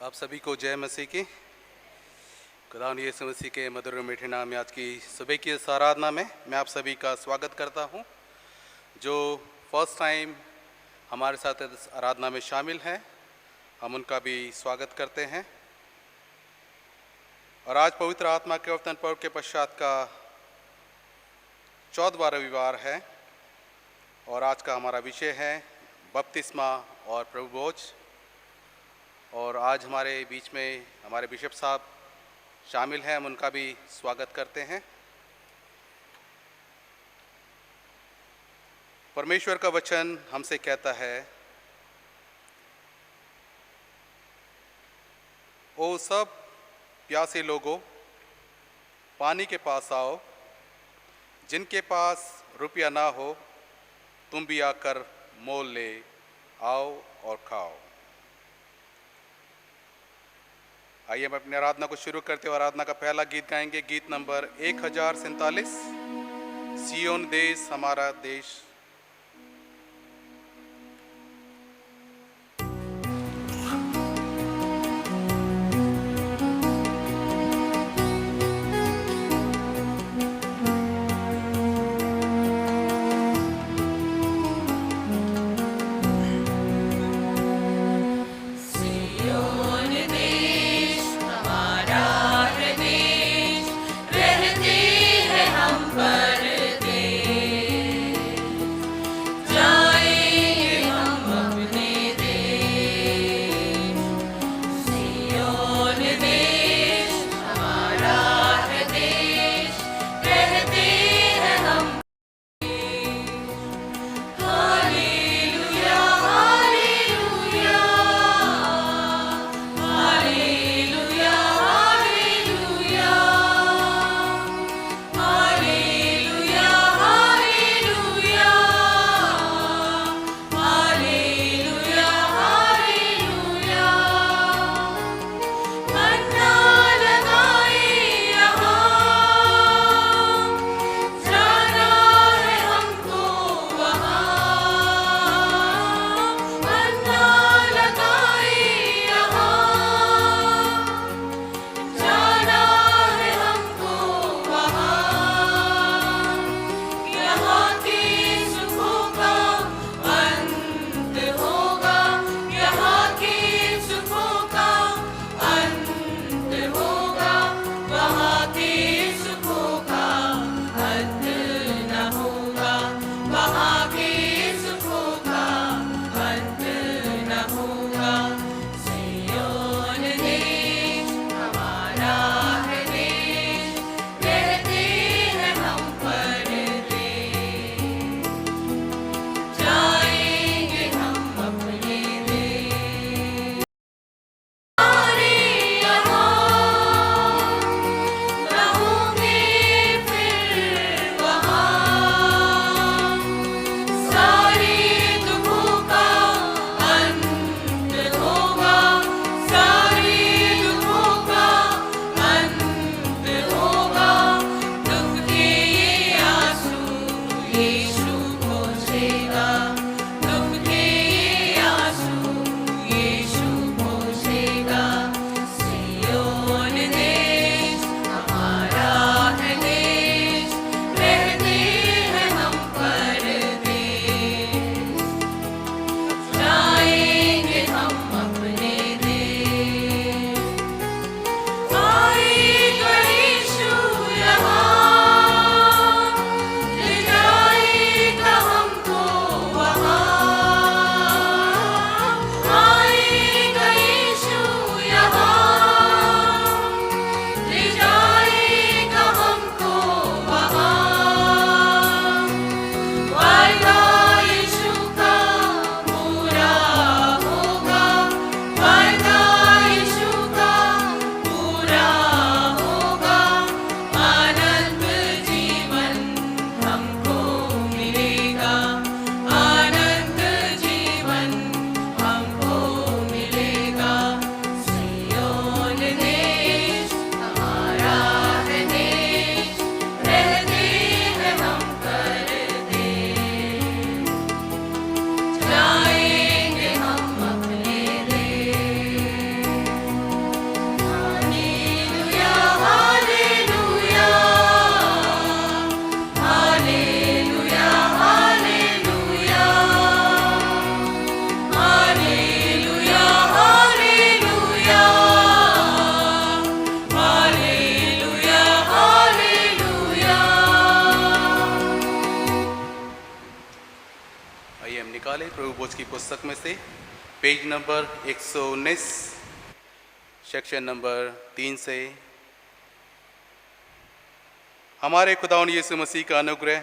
आप सभी को जय मसीह की। खुदावंद यीशु मसीह के मधुर और मीठे नाम में आज की सुबह की इस आराधना में मैं आप सभी का स्वागत करता हूं। जो फर्स्ट टाइम हमारे साथ इस आराधना में शामिल हैं, हम उनका भी स्वागत करते हैं। और आज पवित्र आत्मा के अवतरण पर्व के पश्चात का 14वां रविवार है और आज का हमारा विषय है बपतिस्मा और प्रभु भोज। और आज हमारे बीच में हमारे बिशप साहब शामिल हैं, हम उनका भी स्वागत करते हैं। परमेश्वर का वचन हमसे कहता है, ओ सब प्यासे लोगों, पानी के पास आओ। जिनके पास रुपया ना हो, तुम भी आकर मोल ले आओ और खाओ। आइए हम अपनी आराधना को शुरू करते हुए आराधना का पहला गीत गाएंगे। गीत नंबर 1047, सियोन देश हमारा देश। वाले प्रभु भोज की पुस्तक में से पेज नंबर 119 सेक्शन नंबर 3 से। हमारे खुदावंद यीशु मसीह का अनुग्रह,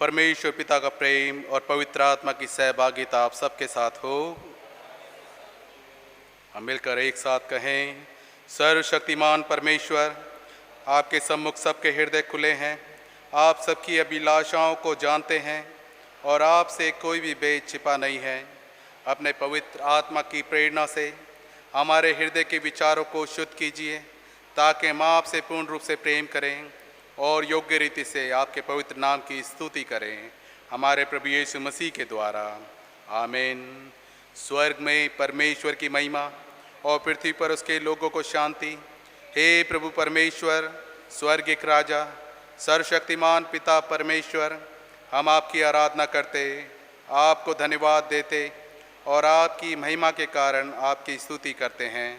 परमेश्वर पिता का प्रेम और पवित्र आत्मा की सहभागिता आप सबके साथ हो। हम मिलकर एक साथ कहें, सर्वशक्तिमान परमेश्वर, आपके सम्मुख सबके हृदय खुले हैं। आप सबकी अभिलाषाओं को जानते हैं और आपसे कोई भी भेद छिपा नहीं है। अपने पवित्र आत्मा की प्रेरणा से हमारे हृदय के विचारों को शुद्ध कीजिए, ताकि हम आपसे पूर्ण रूप से प्रेम करें और योग्य रीति से आपके पवित्र नाम की स्तुति करें, हमारे प्रभु यीशु मसीह के द्वारा। आमीन। स्वर्ग में परमेश्वर की महिमा और पृथ्वी पर उसके लोगों को शांति। हे प्रभु परमेश्वर, स्वर्गिक राजा, सर्वशक्तिमान पिता परमेश्वर, हम आपकी आराधना करते, आपको धन्यवाद देते और आपकी महिमा के कारण आपकी स्तुति करते हैं।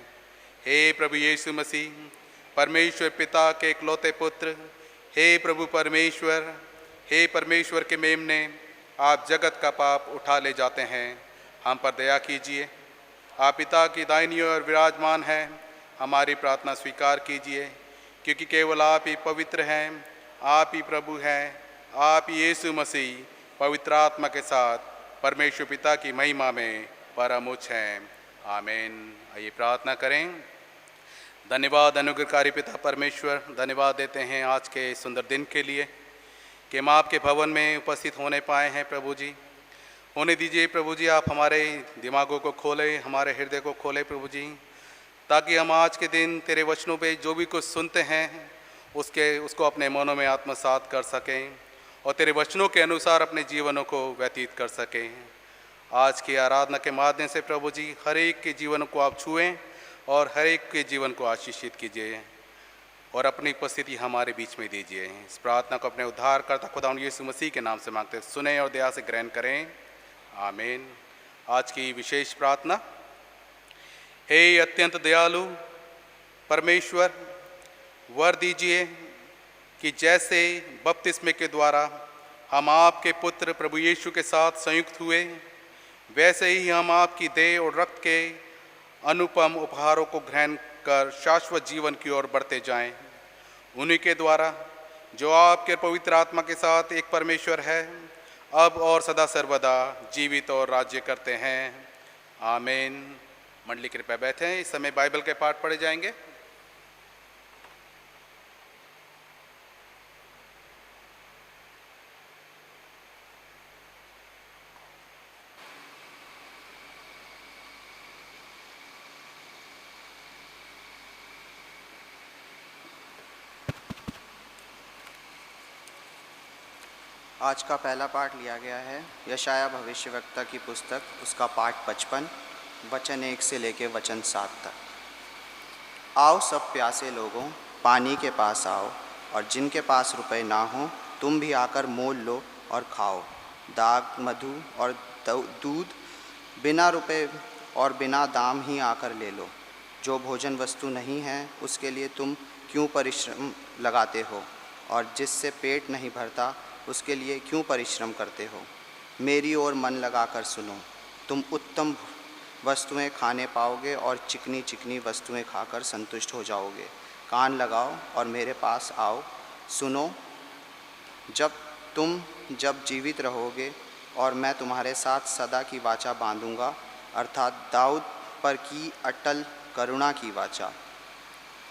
हे प्रभु यीशु मसीह, परमेश्वर पिता के इकलौते पुत्र, हे प्रभु परमेश्वर, हे परमेश्वर के मेमने, आप जगत का पाप उठा ले जाते हैं, हम पर दया कीजिए। आप पिता की दाहिनी ओर विराजमान हैं, हमारी प्रार्थना स्वीकार कीजिए, क्योंकि केवल आप ही पवित्र हैं, आप ही प्रभु हैं, आप ही यीशु मसीह पवित्र आत्मा के साथ परमेश्वर पिता की महिमा में परम उच्च हैं। आमीन। आइए प्रार्थना करें। धन्यवाद अनुग्रहकारी पिता परमेश्वर, धन्यवाद देते हैं आज के सुंदर दिन के लिए कि हम आपके भवन में उपस्थित होने पाए हैं। प्रभु जी, होने दीजिए प्रभु जी, आप हमारे दिमागों को खोलें, हमारे हृदय को खोलें प्रभु जी, ताकि हम आज के दिन तेरे वचनों पे जो भी कुछ सुनते हैं उसको अपने मनों में आत्मसात कर सकें और तेरे वचनों के अनुसार अपने जीवनों को व्यतीत कर सकें। आज की आराधना के माध्यम से प्रभु जी हर एक के जीवन को आप छुएं और हर एक के जीवन को आशीषित कीजिए और अपनी उपस्थिति हमारे बीच में दीजिए। इस प्रार्थना को अपने उद्धारकर्ता खुदावंद यीशु मसीह के नाम से मांगते, सुने और दया से ग्रहण करें। आमीन। आज की विशेष प्रार्थना। हे अत्यंत दयालु परमेश्वर, वर दीजिए कि जैसे बपतिस्मे के द्वारा हम आपके पुत्र प्रभु यीशु के साथ संयुक्त हुए, वैसे ही हम आपकी देह और रक्त के अनुपम उपहारों को ग्रहण कर शाश्वत जीवन की ओर बढ़ते जाएं। उन्हीं के द्वारा जो आपके पवित्र आत्मा के साथ एक परमेश्वर है, अब और सदा सर्वदा जीवित और राज्य करते हैं। आमीन। मंडली कृपया बैठें। इस समय बाइबल के पाठ पढ़े जाएंगे। आज का पहला पाठ लिया गया है यशाया भविष्यवक्ता की पुस्तक, उसका पाठ 55, वचन 1 से लेकर वचन 7 तक। आओ सब प्यासे लोगों, पानी के पास आओ, और जिनके पास रुपए ना हो तुम भी आकर मोल लो और खाओ। दाग, मधु और दूध बिना रुपए और बिना दाम ही आकर ले लो। जो भोजन वस्तु नहीं है उसके लिए तुम क्यों परिश्रम लगाते हो, और जिससे पेट नहीं भरता उसके लिए क्यों परिश्रम करते हो। मेरी ओर मन लगाकर सुनो, तुम उत्तम वस्तुएं खाने पाओगे और चिकनी चिकनी वस्तुएं खाकर संतुष्ट हो जाओगे। कान लगाओ और मेरे पास आओ, सुनो। जब जीवित रहोगे और मैं तुम्हारे साथ सदा की वाचा बांधूंगा, अर्थात दाऊद पर की अटल करुणा की वाचा।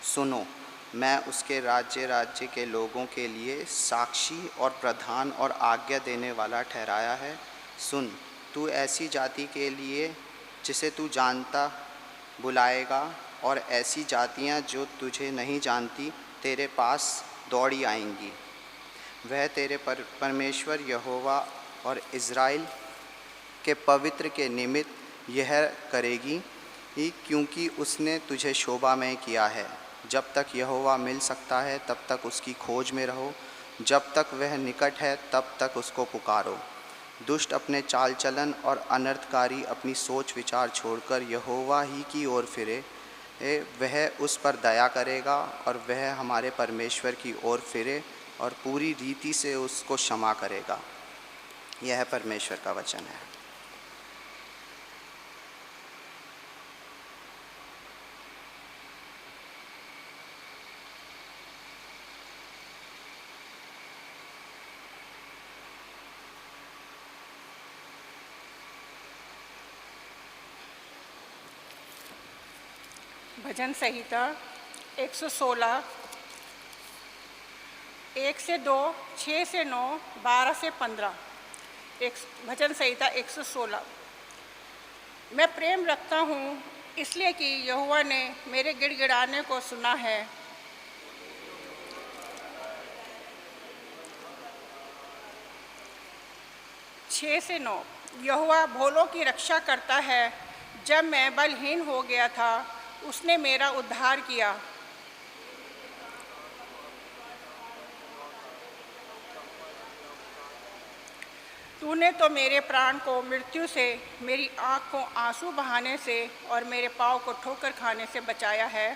सुनो, मैं उसके राज्य के लोगों के लिए साक्षी और प्रधान और आज्ञा देने वाला ठहराया है। सुन, तू ऐसी जाति के लिए जिसे तू जानता बुलाएगा, और ऐसी जातियां जो तुझे नहीं जानती तेरे पास दौड़ी आएंगी। वह तेरे परमेश्वर यहोवा और इज़राइल के पवित्र के निमित्त यह करेगी, क्योंकि उसने तुझे शोभामय किया है। जब तक यहोवा मिल सकता है तब तक उसकी खोज में रहो, जब तक वह निकट है तब तक उसको पुकारो। दुष्ट अपने चाल चलन और अनर्थकारी अपनी सोच विचार छोड़कर यहोवा ही की ओर फिरे, वह उस पर दया करेगा, और वह हमारे परमेश्वर की ओर फिरे और पूरी रीति से उसको क्षमा करेगा। यह परमेश्वर का वचन है। भजन संहिता 116, 1 से 2, 6 से 9, 12 से 15। भजन संहिता 116। मैं प्रेम रखता हूँ इसलिए कि यहोवा ने मेरे गिड़गिड़ाने को सुना है। छः से 9। यहोवा भोलों की रक्षा करता है। जब मैं बलहीन हो गया था उसने मेरा उद्धार किया। तूने तो मेरे प्राण को मृत्यु से, मेरी आँख को आंसू बहाने से और मेरे पाँव को ठोकर खाने से बचाया है।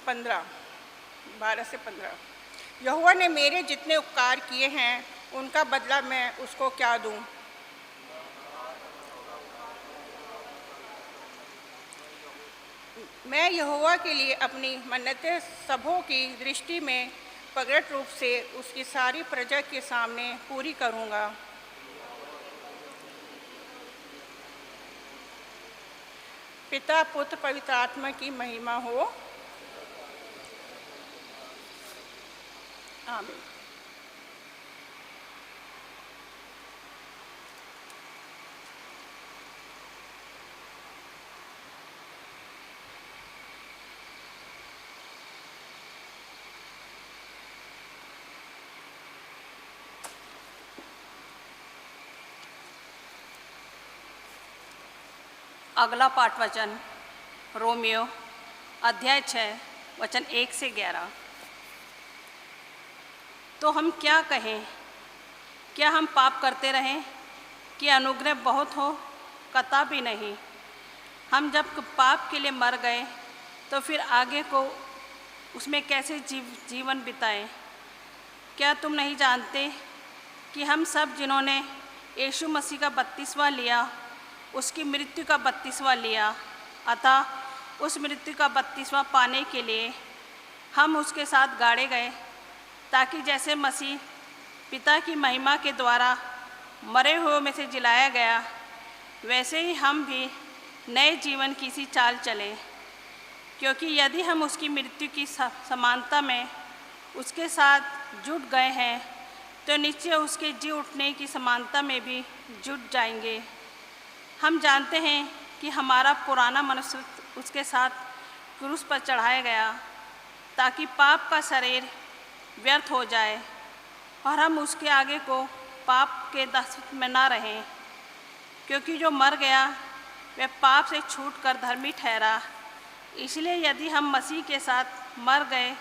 पंद्रह, 12 से 15। यहोवा ने मेरे जितने उपकार किए हैं उनका बदला मैं उसको क्या दूं। मैं यहोवा के लिए अपनी मन्नतें सबों की दृष्टि में प्रगट रूप से उसकी सारी प्रजा के सामने पूरी करूंगा। पिता, पुत्र, पवित्र आत्मा की महिमा हो। आमीन। अगला पाठ वचन रोमियो अध्याय 6 वचन 1 से 11। तो हम क्या कहें? क्या हम पाप करते रहें कि अनुग्रह बहुत हो? कतई नहीं। हम जब पाप के लिए मर गए तो फिर आगे को उसमें कैसे जीवन बिताएं? क्या तुम नहीं जानते कि हम सब जिन्होंने यीशु मसीह का बपतिस्मा लिया उसकी मृत्यु का बपतिस्मा लिया, अतः उस मृत्यु का बपतिस्मा पाने के लिए हम उसके साथ गाड़े गए, ताकि जैसे मसीह पिता की महिमा के द्वारा मरे हुए में से जिलाया गया, वैसे ही हम भी नए जीवन की सी चाल चलें। क्योंकि यदि हम उसकी मृत्यु की समानता में उसके साथ जुट गए हैं तो निश्चय उसके जी उठने की समानता में भी जुट जाएंगे। हम जानते हैं कि हमारा पुराना मनुष्य उसके साथ क्रूस पर चढ़ाया गया, ताकि पाप का शरीर व्यर्थ हो जाए और हम उसके आगे को पाप के दासत्व में ना रहें। क्योंकि जो मर गया वह पाप से छूटकर धर्मी ठहरा। इसलिए यदि हम मसीह के साथ मर गए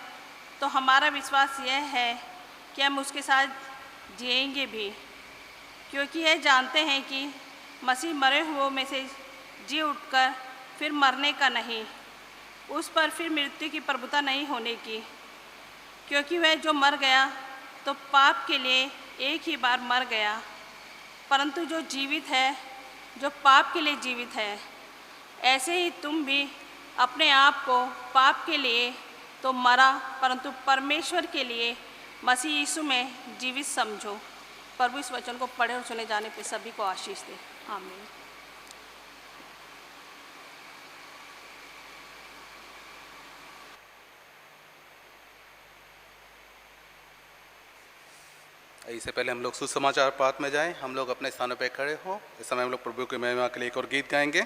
तो हमारा विश्वास यह है कि हम उसके साथ जिएंगे भी, क्योंकि यह जानते हैं कि मसीह मरे हुओं में से जी उठकर फिर मरने का नहीं, उस पर फिर मृत्यु की प्रभुता नहीं होने की। क्योंकि वह जो मर गया तो पाप के लिए एक ही बार मर गया, परंतु जो जीवित है, जो पाप के लिए जीवित है, ऐसे ही तुम भी अपने आप को पाप के लिए तो मरा परंतु परमेश्वर के लिए मसीह यीशु में जीवित समझो। प्रभु इस वचन को पढ़े और सुने जाने पे सभी को आशीष दे। आमीन। इससे पहले हम लोग सुसमाचार पाठ में जाएं। हम लोग अपने स्थानों पर खड़े हों। इस समय हम लोग प्रभु की महिमा के लिए एक और गीत गाएंगे।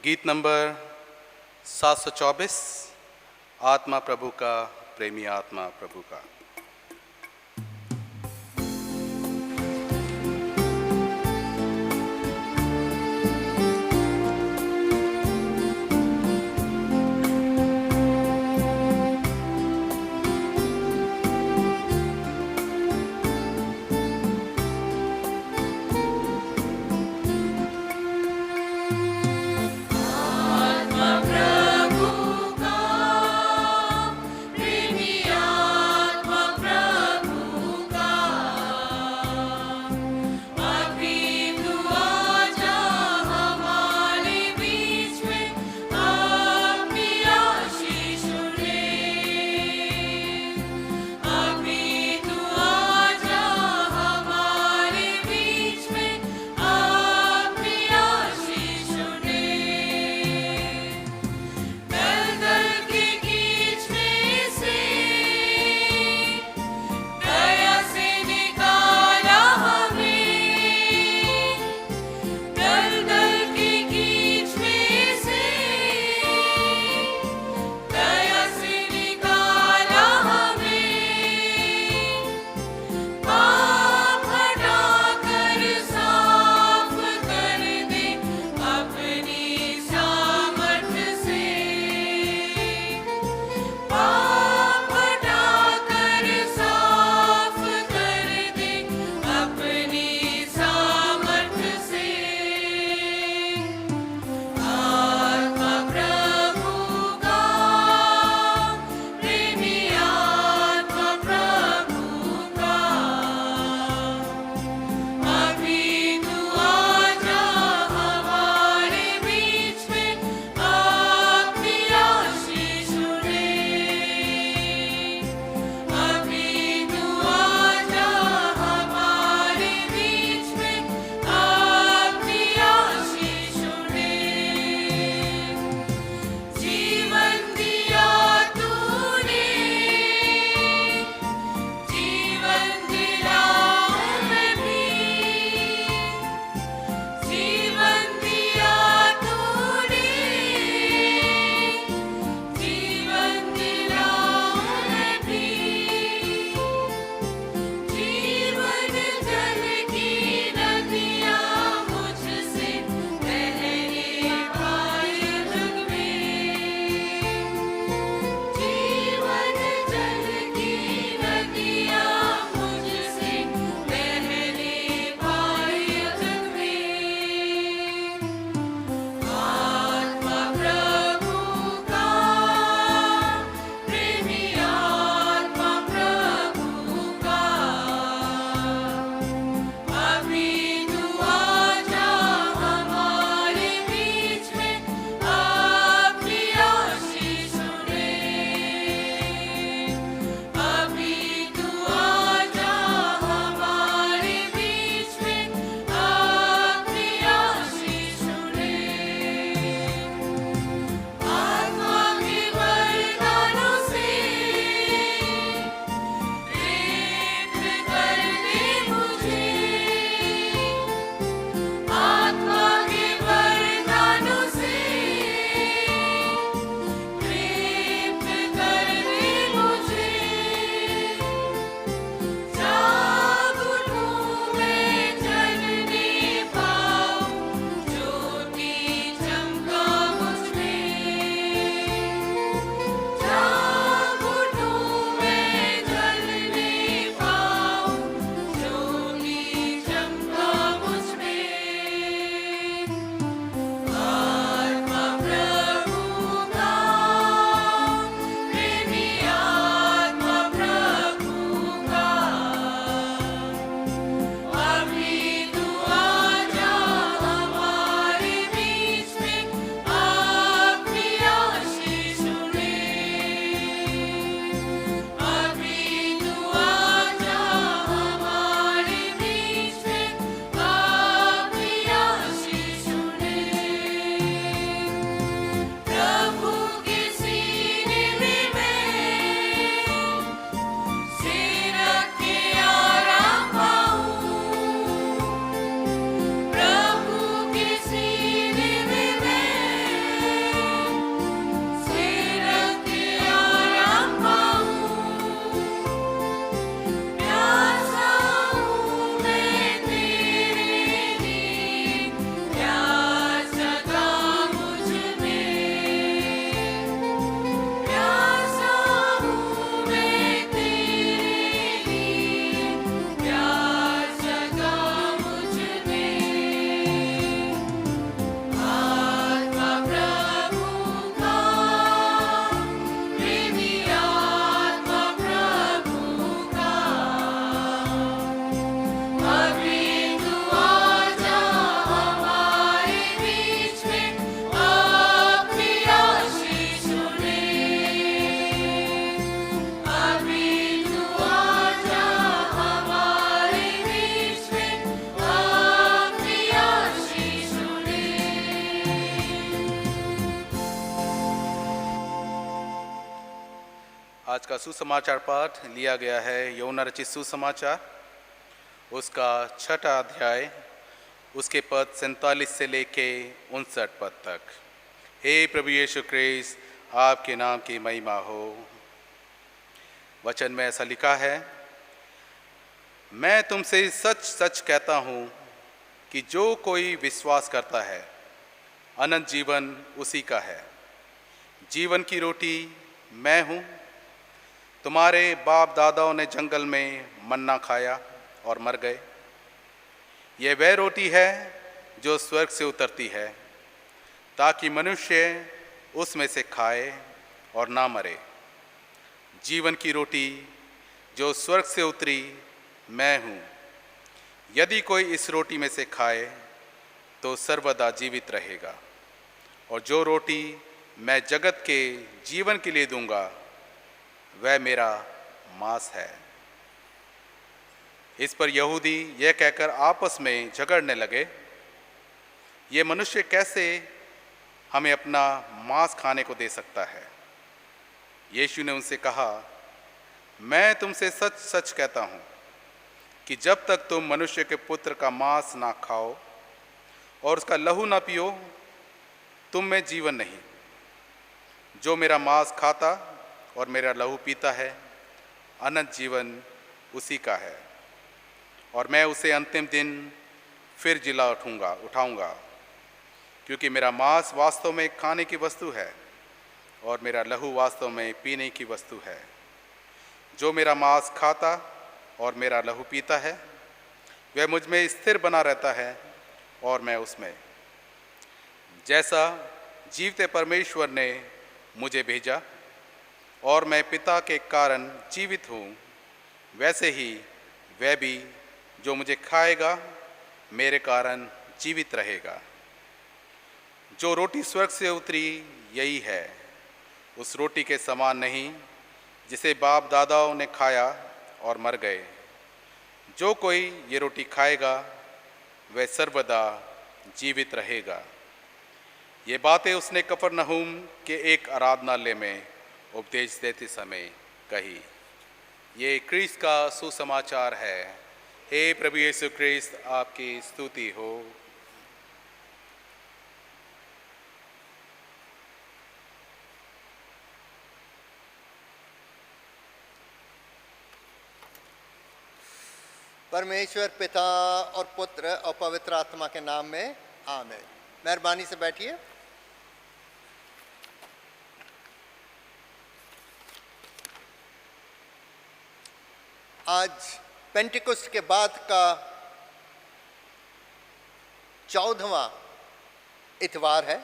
गीत नंबर 724, आत्मा प्रभु का, प्रेमी आत्मा प्रभु का। प्रभु का प्रेमी आत्मा का सुसमाचार पाठ लिया गया है यूहन्ना रचित सुसमाचार, उसका 6वां अध्याय, उसके पद 47 से लेके 59 पद तक। हे प्रभु यीशु क्रिस्त, आपके नाम की महिमा हो। वचन में ऐसा लिखा है, मैं तुमसे सच सच कहता हूँ कि जो कोई विश्वास करता है अनंत जीवन उसी का है। जीवन की रोटी मैं हूँ। तुम्हारे बाप दादाओं ने जंगल में मन्ना खाया और मर गए। यह वह रोटी है जो स्वर्ग से उतरती है, ताकि मनुष्य उसमें से खाए और ना मरे। जीवन की रोटी जो स्वर्ग से उतरी मैं हूँ। यदि कोई इस रोटी में से खाए तो सर्वदा जीवित रहेगा, और जो रोटी मैं जगत के जीवन के लिए दूंगा वह मेरा मांस है। इस पर यहूदी यह कहकर आपस में झगड़ने लगे, ये मनुष्य कैसे हमें अपना मांस खाने को दे सकता है। यीशु ने उनसे कहा, मैं तुमसे सच सच कहता हूँ कि जब तक तुम मनुष्य के पुत्र का मांस ना खाओ और उसका लहू ना पियो, तुम में जीवन नहीं। जो मेरा मांस खाता और मेरा लहू पीता है, अनंत जीवन उसी का है, और मैं उसे अंतिम दिन फिर जिला उठाऊंगा, क्योंकि मेरा मांस वास्तव में खाने की वस्तु है और मेरा लहू वास्तव में पीने की वस्तु है। जो मेरा मांस खाता और मेरा लहू पीता है, वह मुझ में स्थिर बना रहता है और मैं उसमें। जैसा जीवते परमेश्वर ने मुझे भेजा और मैं पिता के कारण जीवित हूँ, वैसे ही वह भी जो मुझे खाएगा मेरे कारण जीवित रहेगा। जो रोटी स्वर्ग से उतरी यही है, उस रोटी के समान नहीं जिसे बाप दादाओं ने खाया और मर गए। जो कोई ये रोटी खाएगा वह सर्वदा जीवित रहेगा। ये बातें उसने कफरनहूम के एक आराधनालय में उपदेश देते समय कही। ये क्रिस्त का सुसमाचार है। हे प्रभु यीशु क्रिस्त, आपकी स्तुति हो। परमेश्वर पिता और पुत्र और पवित्र आत्मा के नाम में आमीन। मेहरबानी से बैठिए। आज पेंटिकुस्ट के बाद का 14वां इतवार है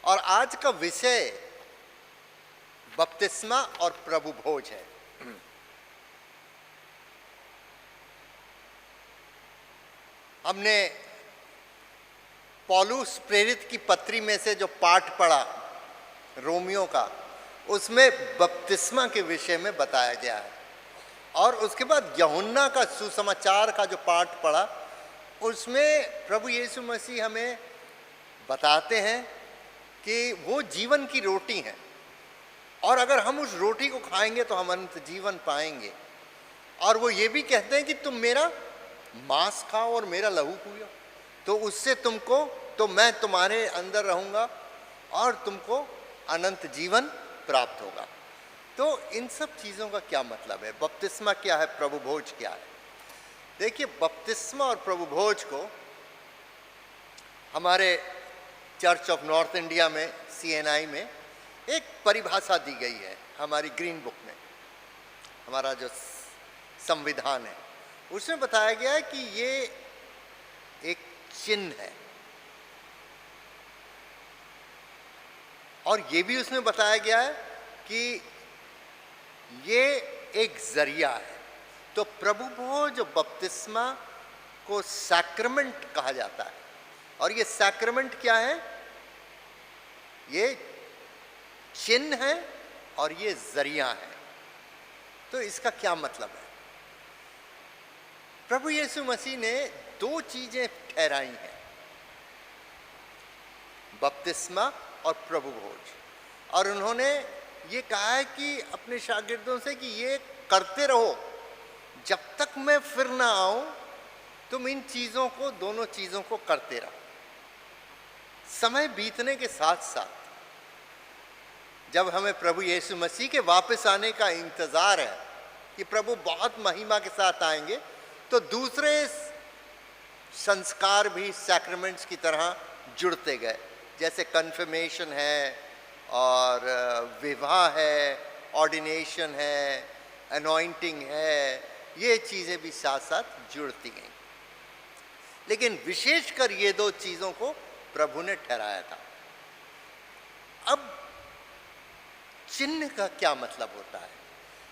और आज का विषय बपतिस्मा और प्रभु भोज है। हमने पौलुस प्रेरित की पत्री में से जो पाठ पढ़ा रोमियो का, उसमें बपतिस्मा के विषय में बताया गया है, और उसके बाद यूहन्ना का सुसमाचार का जो पाठ पढ़ा उसमें प्रभु यीशु मसीह हमें बताते हैं कि वो जीवन की रोटी है, और अगर हम उस रोटी को खाएंगे तो हम अनंत जीवन पाएंगे। और वो ये भी कहते हैं कि तुम मेरा मांस खाओ और मेरा लहू पियो, तो उससे तो मैं तुम्हारे अंदर रहूँगा और तुमको अनंत जीवन प्राप्त होगा। तो इन सब चीज़ों का क्या मतलब है? बपतिस्मा क्या है, प्रभु भोज क्या है? देखिए, बपतिस्मा और प्रभु भोज को हमारे चर्च ऑफ नॉर्थ इंडिया में CNI में एक परिभाषा दी गई है। हमारी ग्रीन बुक में, हमारा जो संविधान है, उसमें बताया गया है कि ये एक चिन्ह है, और ये भी उसमें बताया गया है कि ये एक जरिया है। तो प्रभु भोज बपतिस्मा को सैक्रमेंट कहा जाता है, और ये सैक्रमेंट क्या है? ये चिन्ह है और ये जरिया है। तो इसका क्या मतलब है? प्रभु यीशु मसीह ने दो चीजें ठहराई हैं, बपतिस्मा और प्रभु भोज, और उन्होंने ये कहा है कि अपने शागिर्दों से कि ये करते रहो, जब तक मैं फिर ना आऊं तुम इन चीज़ों को, दोनों चीज़ों को करते रहो। समय बीतने के साथ साथ जब हमें प्रभु यीशु मसीह के वापस आने का इंतज़ार है कि प्रभु बहुत महिमा के साथ आएंगे, तो दूसरे संस्कार भी सैक्रामेंट्स की तरह जुड़ते गए, जैसे कन्फर्मेशन है और विवाह है, ऑर्डिनेशन है, अनॉइंटिंग है, ये चीज़ें भी साथ साथ जुड़ती गईं। लेकिन विशेषकर ये दो चीज़ों को प्रभु ने ठहराया था। अब चिन्ह का क्या मतलब होता है?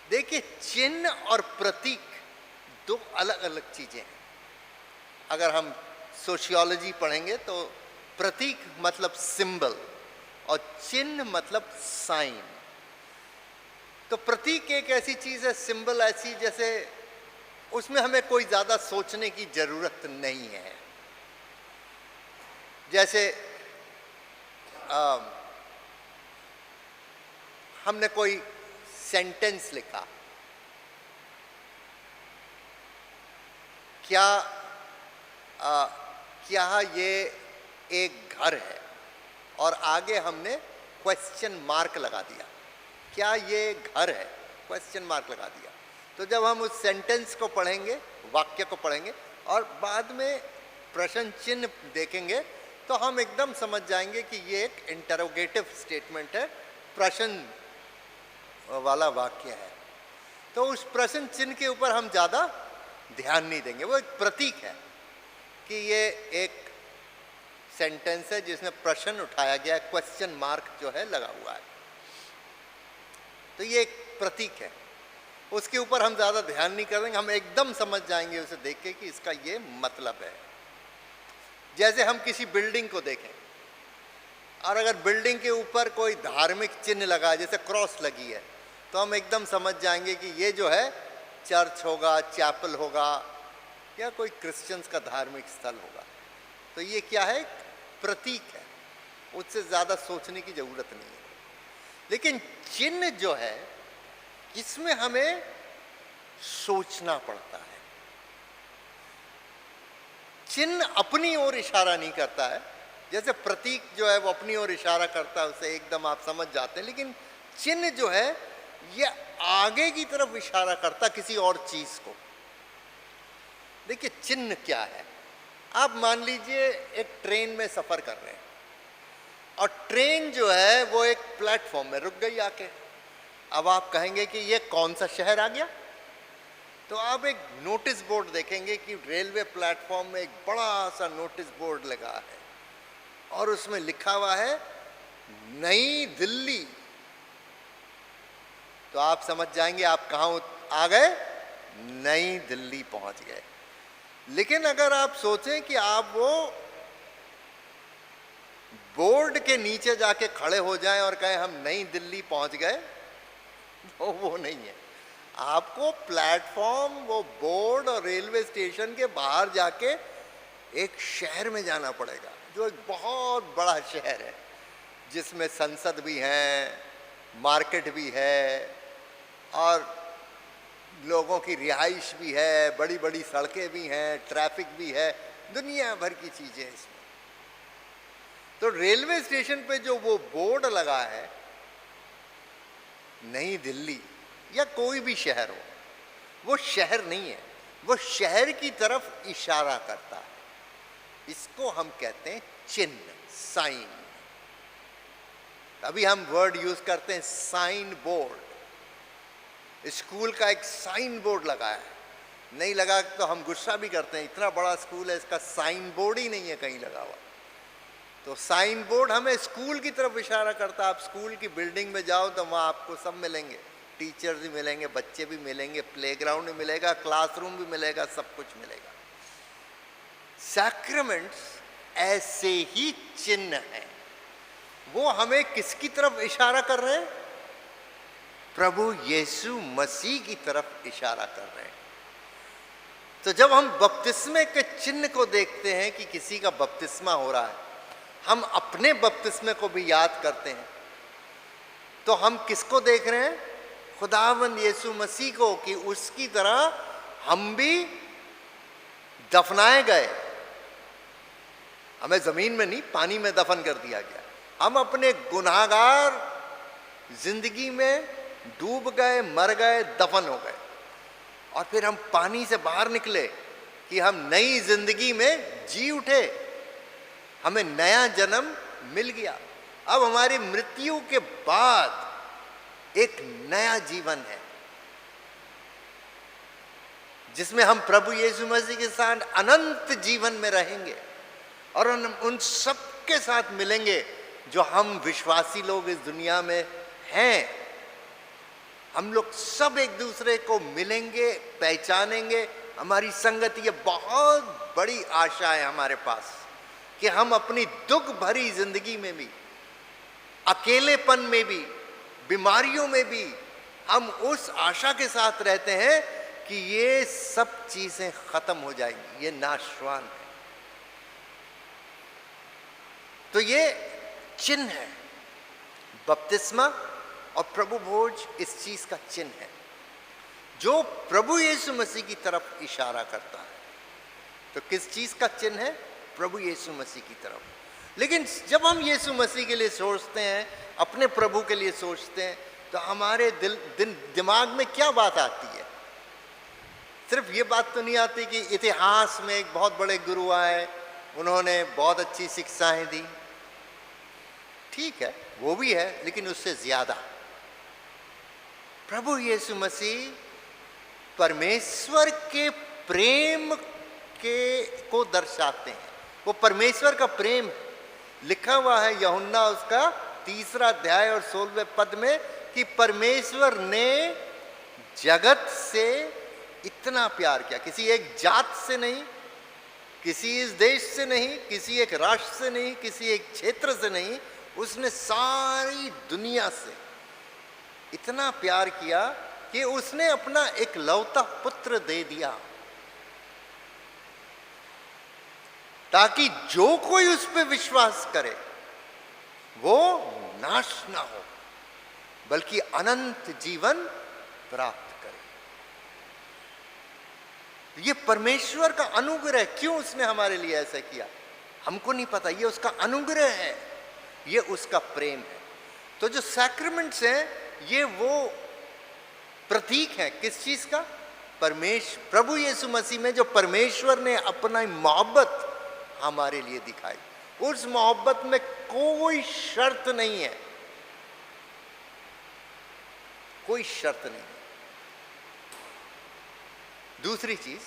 देखिए, चिन्ह और प्रतीक दो अलग अलग चीज़ें हैं। अगर हम सोशियोलॉजी पढ़ेंगे तो प्रतीक मतलब सिंबल और चिन्ह मतलब साइन। तो प्रतीक एक ऐसी चीज़ है, सिंबल ऐसी, जैसे उसमें हमें कोई ज़्यादा सोचने की ज़रूरत नहीं है। जैसे हमने कोई सेंटेंस लिखा, क्या ये एक घर है, और आगे हमने क्वेश्चन मार्क लगा दिया, क्या ये घर है, क्वेश्चन मार्क लगा दिया। तो जब हम उस सेंटेंस को पढ़ेंगे, वाक्य को पढ़ेंगे और बाद में प्रश्न चिन्ह देखेंगे, तो हम एकदम समझ जाएंगे कि ये एक इंटरोगेटिव स्टेटमेंट है, प्रश्न वाला वाक्य है। तो उस प्रश्न चिन्ह के ऊपर हम ज़्यादा ध्यान नहीं देंगे। वो एक प्रतीक है कि ये एक सेंटेंस है जिसमें प्रश्न उठाया गया है, क्वेश्चन मार्क जो है लगा हुआ है, तो ये एक प्रतीक है। उसके ऊपर हम ज़्यादा ध्यान नहीं करेंगे, हम एकदम समझ जाएंगे उसे देख के कि इसका ये मतलब है। जैसे हम किसी बिल्डिंग को देखें और अगर बिल्डिंग के ऊपर कोई धार्मिक चिन्ह लगा है, जैसे क्रॉस लगी है, तो हम एकदम समझ जाएंगे कि ये जो है चर्च होगा, चैपल होगा, या कोई क्रिश्चियंस का धार्मिक स्थल होगा। तो ये क्या है? प्रतीक है, उससे ज़्यादा सोचने की ज़रूरत नहीं है। लेकिन चिन्ह जो है, इसमें हमें सोचना पड़ता है। चिन्ह अपनी ओर इशारा नहीं करता है, जैसे प्रतीक जो है वो अपनी ओर इशारा करता है, उसे एकदम आप समझ जाते हैं। लेकिन चिन्ह जो है ये आगे की तरफ इशारा करता किसी और चीज़ को। देखिए, चिन्ह क्या है? आप मान लीजिए एक ट्रेन में सफ़र कर रहे हैं और ट्रेन जो है वो एक प्लेटफॉर्म में रुक गई आके। अब आप कहेंगे कि ये कौन सा शहर आ गया? तो आप एक नोटिस बोर्ड देखेंगे कि रेलवे प्लेटफॉर्म में एक बड़ा सा नोटिस बोर्ड लगा है और उसमें लिखा हुआ है नई दिल्ली। तो आप समझ जाएंगे आप कहाँ आ गए, नई दिल्ली पहुंच गए। लेकिन अगर आप सोचें कि आप वो बोर्ड के नीचे जाके खड़े हो जाएं और कहें हम नई दिल्ली पहुंच गए, तो वो नहीं है। आपको प्लेटफॉर्म, वो बोर्ड और रेलवे स्टेशन के बाहर जाके एक शहर में जाना पड़ेगा, जो एक बहुत बड़ा शहर है, जिसमें संसद भी है, मार्केट भी है और लोगों की रिहाइश भी है, बड़ी बड़ी सड़कें भी हैं, ट्रैफिक भी है, दुनिया भर की चीज़ें इसमें। तो रेलवे स्टेशन पे जो वो बोर्ड लगा है नई दिल्ली या कोई भी शहर हो, वो शहर नहीं है, वो शहर की तरफ इशारा करता है। इसको हम कहते हैं चिन्ह, साइन। अभी हम वर्ड यूज करते हैं साइन बोर्ड। स्कूल का एक साइन बोर्ड लगा है, नहीं लगा तो हम गुस्सा भी करते हैं, इतना बड़ा स्कूल है, इसका साइन बोर्ड ही नहीं है कहीं लगा हुआ। तो साइन बोर्ड हमें स्कूल की तरफ इशारा करता है। आप स्कूल की बिल्डिंग में जाओ तो वहाँ आपको सब मिलेंगे, टीचर्स भी मिलेंगे, बच्चे भी मिलेंगे, प्लेग्राउंड भी मिलेगा, क्लासरूम भी मिलेगा, सब कुछ मिलेगा। सैक्रामेंट्स ऐसे ही चिन्ह हैं। वो हमें किसकी तरफ इशारा कर रहे हैं? प्रभु यीशु मसीह की तरफ इशारा कर रहे हैं। तो जब हम बपतिस्मे के चिन्ह को देखते हैं कि किसी का बपतिस्मा हो रहा है, हम अपने बपतिस्मे को भी याद करते हैं, तो हम किसको देख रहे हैं? खुदावंद यीशु मसीह को, कि उसकी तरह हम भी दफनाए गए। हमें जमीन में नहीं, पानी में दफन कर दिया गया। हम अपने गुनाहगार जिंदगी में डूब गए, मर गए, दफन हो गए, और फिर हम पानी से बाहर निकले कि हम नई जिंदगी में जी उठे, हमें नया जन्म मिल गया। अब हमारी मृत्यु के बाद एक नया जीवन है, जिसमें हम प्रभु यीशु मसीह के साथ अनंत जीवन में रहेंगे और उन सब के साथ मिलेंगे जो हम विश्वासी लोग इस दुनिया में हैं। हम लोग सब एक दूसरे को मिलेंगे, पहचानेंगे। हमारी संगत, ये बहुत बड़ी आशा है हमारे पास कि हम अपनी दुख भरी जिंदगी में भी, अकेलेपन में भी, बीमारियों में भी, हम उस आशा के साथ रहते हैं कि ये सब चीजें खत्म हो जाएंगी, ये नाशवान है। तो ये चिन्ह है, बपतिस्मा और प्रभु भोज इस चीज का चिन्ह है जो प्रभु यीशु मसीह की तरफ इशारा करता है। तो किस चीज का चिन्ह है? प्रभु यीशु मसीह की तरफ। लेकिन जब हम यीशु मसीह के लिए सोचते हैं, अपने प्रभु के लिए सोचते हैं, तो हमारे दिमाग में क्या बात आती है? सिर्फ ये बात तो नहीं आती कि इतिहास में एक बहुत बड़े गुरु आए, उन्होंने बहुत अच्छी शिक्षाएं दी। ठीक है, वो भी है, लेकिन उससे ज्यादा प्रभु यीशु मसीह परमेश्वर के प्रेम को दर्शाते हैं। वो परमेश्वर का प्रेम है। लिखा हुआ है यूहन्ना उसका 3 अध्याय और 16वें पद में कि परमेश्वर ने जगत से इतना प्यार किया, किसी एक जात से नहीं, किसी इस देश से नहीं, किसी एक राष्ट्र से नहीं, किसी एक क्षेत्र से नहीं, उसने सारी दुनिया से इतना प्यार किया कि उसने अपना एक लौता पुत्र दे दिया, ताकि जो कोई उस पर विश्वास करे वो नाश ना हो, बल्कि अनंत जीवन प्राप्त करे। ये परमेश्वर का अनुग्रह। क्यों उसने हमारे लिए ऐसा किया हमको नहीं पता, ये उसका अनुग्रह है, ये उसका प्रेम है। तो जो सैक्रामेंट्स हैं ये वो प्रतीक है किस चीज का? प्रभु यीशु मसीह में जो परमेश्वर ने अपना मोहब्बत हमारे लिए दिखाई, उस मोहब्बत में कोई शर्त नहीं है, कोई शर्त नहीं है। दूसरी चीज,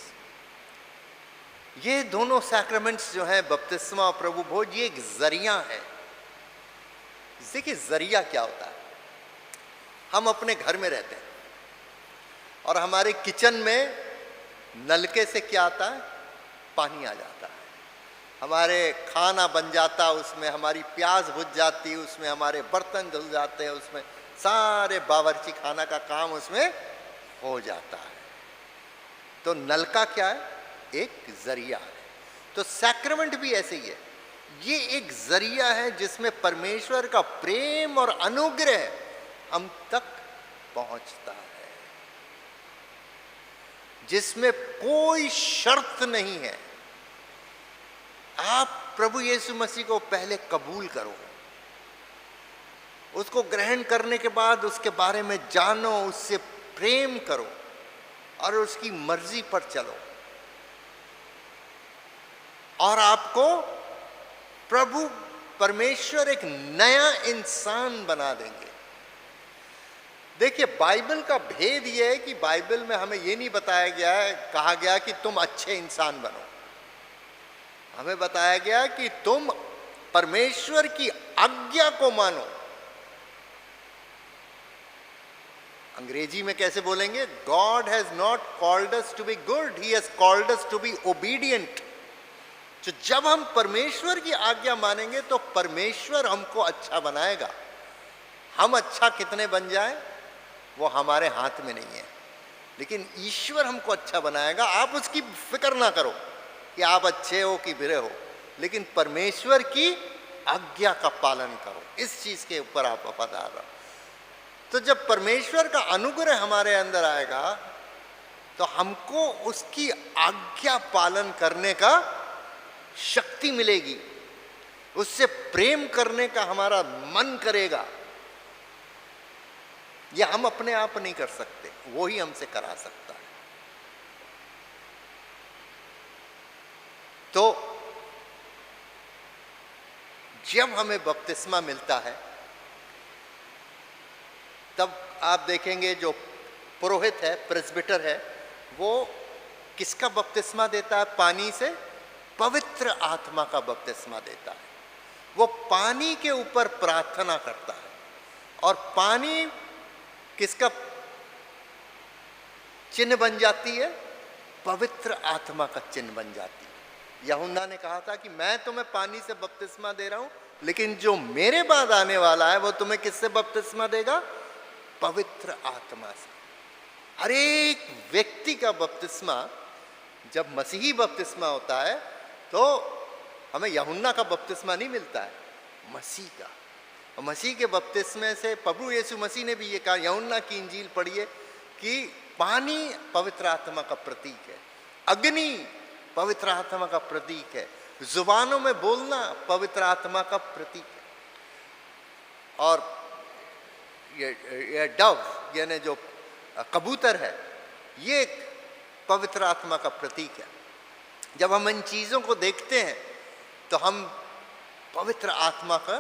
ये दोनों सैक्रामेंट्स जो है बपतिस्मा और प्रभु भोज, ये एक जरिया है। देखिए जरिया क्या होता है? हम अपने घर में रहते हैं और हमारे किचन में नलके से क्या आता है? पानी आ जाता है। हमारे खाना बन जाता, उसमें हमारी प्याज बुझ जाती, उसमें हमारे बर्तन धुल जाते हैं, उसमें सारे बावर्ची खाना का काम उसमें हो जाता है। तो नलका क्या है? एक जरिया है। तो सैक्रामेंट भी ऐसे ही है, ये एक जरिया है जिसमें परमेश्वर का प्रेम और अनुग्रह हम तक पहुंचता है, जिसमें कोई शर्त नहीं है। आप प्रभु यीशु मसीह को पहले कबूल करो, उसको ग्रहण करने के बाद उसके बारे में जानो, उससे प्रेम करो और उसकी मर्जी पर चलो, और आपको प्रभु परमेश्वर एक नया इंसान बना देंगे। देखिए बाइबल का भेद यह है कि बाइबल में हमें यह नहीं बताया गया है, कहा गया कि तुम अच्छे इंसान बनो। हमें बताया गया कि तुम परमेश्वर की आज्ञा को मानो। अंग्रेजी में कैसे बोलेंगे? God has not called us to be good, he has called us to be obedient. तो जब हम परमेश्वर की आज्ञा मानेंगे तो परमेश्वर हमको अच्छा बनाएगा। हम अच्छा कितने बन जाएं वो हमारे हाथ में नहीं है, लेकिन ईश्वर हमको अच्छा बनाएगा। आप उसकी फिक्र ना करो कि आप अच्छे हो कि बुरे हो, लेकिन परमेश्वर की आज्ञा का पालन करो, इस चीज के ऊपर आप वफादार रहो। तो जब परमेश्वर का अनुग्रह हमारे अंदर आएगा तो हमको उसकी आज्ञा पालन करने का शक्ति मिलेगी, उससे प्रेम करने का हमारा मन करेगा। यह हम अपने आप नहीं कर सकते, वो ही हमसे करा सकता है। तो जब हमें बपतिस्मा मिलता है तब आप देखेंगे जो पुरोहित है, प्रेस्बिटर है, वो किसका बपतिस्मा देता है? पानी से पवित्र आत्मा का बपतिस्मा देता है। वो पानी के ऊपर प्रार्थना करता है और पानी किसका चिन्ह बन जाती है? पवित्र आत्मा का चिन्ह बन जाती है। यूहन्ना ने कहा था कि मैं तुम्हें पानी से बपतिस्मा दे रहा हूं, लेकिन जो मेरे बाद आने वाला है वो तुम्हें किससे बपतिस्मा देगा? पवित्र आत्मा से। हर एक व्यक्ति का बपतिस्मा, जब मसीही बपतिस्मा होता है तो हमें यूहन्ना का बपतिस्मा नहीं मिलता है, मसीह का। और मसीह के बपतिस्मे से प्रभु यीशु मसीह ने भी ये कहा, यूहन्ना की इंजील पढ़िए, कि पानी पवित्र आत्मा का प्रतीक है, अग्नि पवित्र आत्मा का प्रतीक है, जुबानों में बोलना पवित्र आत्मा का प्रतीक है। और ये डव यानी जो कबूतर है, ये एक पवित्र आत्मा का प्रतीक है। जब हम इन चीज़ों को देखते हैं तो हम पवित्र आत्मा का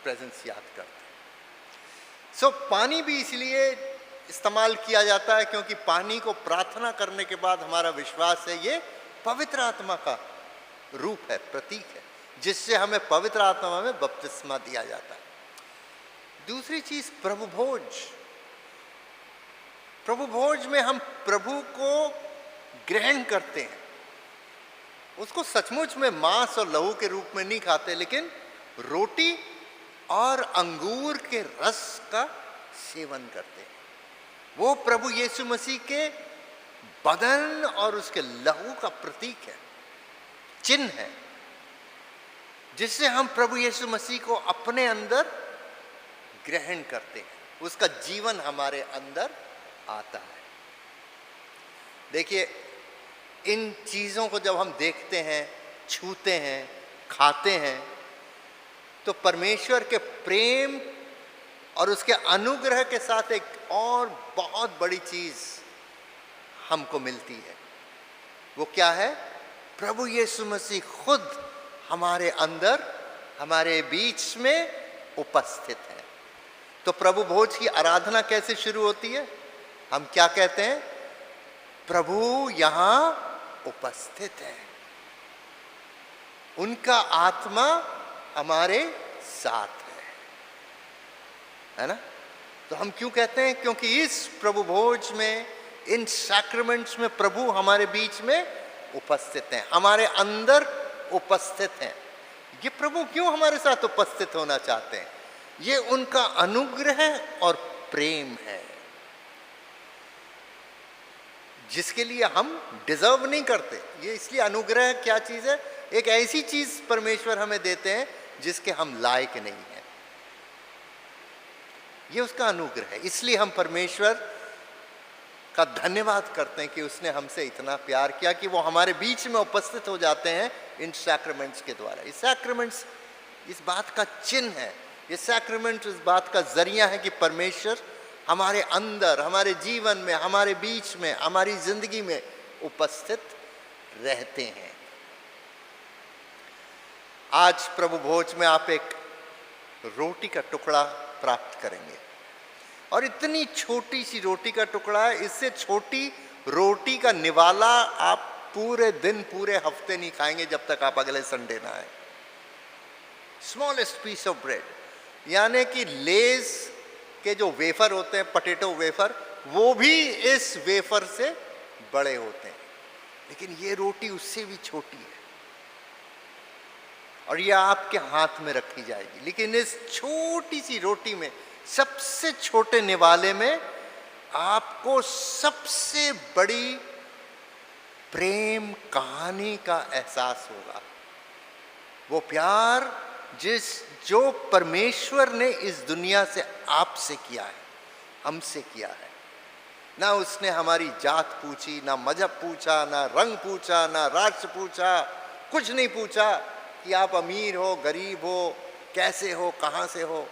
प्रेजेंस याद करते हैं। पानी भी इसलिए इस्तेमाल किया जाता है क्योंकि पानी को प्रार्थना करने के बाद हमारा विश्वास है ये पवित्र आत्मा का रूप है, प्रतीक है, जिससे हमें पवित्र आत्मा में बपतिस्मा दिया जाता है। दूसरी चीज प्रभु भोज। प्रभु भोज में हम प्रभु को ग्रहण करते हैं, उसको सचमुच में मांस और लहू के रूप में नहीं खाते, लेकिन रोटी और अंगूर के रस का सेवन करते हैं। वो प्रभु यीशु मसीह के बदन और उसके लहू का प्रतीक है, चिन्ह है, जिससे हम प्रभु यीशु मसीह को अपने अंदर ग्रहण करते हैं, उसका जीवन हमारे अंदर आता है। देखिए, इन चीज़ों को जब हम देखते हैं, छूते हैं, खाते हैं, तो परमेश्वर के प्रेम और उसके अनुग्रह के साथ एक और बहुत बड़ी चीज़ हमको मिलती है। वो क्या है? प्रभु यीशु मसीह खुद हमारे अंदर, हमारे बीच में उपस्थित है। तो प्रभु भोज की आराधना कैसे शुरू होती है? हम क्या कहते हैं? प्रभु यहाँ उपस्थित है, उनका आत्मा हमारे साथ है ना? तो हम क्यों कहते हैं? क्योंकि इस प्रभु भोज में, इन सैक्रामेंट्स में प्रभु हमारे बीच में उपस्थित हैं, हमारे अंदर उपस्थित हैं। ये प्रभु क्यों हमारे साथ उपस्थित होना चाहते हैं? ये उनका अनुग्रह और प्रेम है, जिसके लिए हम डिजर्व नहीं करते। ये इसलिए अनुग्रह क्या चीज़ है? एक ऐसी चीज़ परमेश्वर हमें देते हैं जिसके हम लायक नहीं हैं। ये उसका अनुग्रह है, इसलिए हम परमेश्वर का धन्यवाद करते हैं कि उसने हमसे इतना प्यार किया कि वो हमारे बीच में उपस्थित हो जाते हैं इन सैक्रामेंट्स के द्वारा। ये सैक्रामेंट्स इस बात का चिन्ह है, ये सैक्रामेंट इस बात का जरिया है कि परमेश्वर हमारे अंदर, हमारे जीवन में, हमारे बीच में, हमारी जिंदगी में उपस्थित रहते हैं। आज प्रभु भोज में आप एक रोटी का टुकड़ा प्राप्त करेंगे, और इतनी छोटी सी रोटी का टुकड़ा है, इससे छोटी रोटी का निवाला आप पूरे दिन, पूरे हफ्ते नहीं खाएंगे जब तक आप अगले संडे ना आए। स्मॉलेस्ट पीस ऑफ ब्रेड, यानी कि लेज के जो वेफर होते हैं, पोटैटो वेफर, वो भी इस वेफर से बड़े होते हैं, लेकिन ये रोटी उससे भी छोटी है और ये आपके हाथ में रखी जाएगी। लेकिन इस छोटी सी रोटी में, सबसे छोटे निवाले में, आपको सबसे बड़ी प्रेम कहानी का एहसास होगा। वो प्यार जो परमेश्वर ने इस दुनिया से आपसे किया है, हमसे किया है। ना उसने हमारी जात पूछी, ना मजहब पूछा, ना रंग पूछा, ना राष्ट्र पूछा, कुछ नहीं पूछा कि आप अमीर हो, गरीब हो, कैसे हो, कहाँ से हो।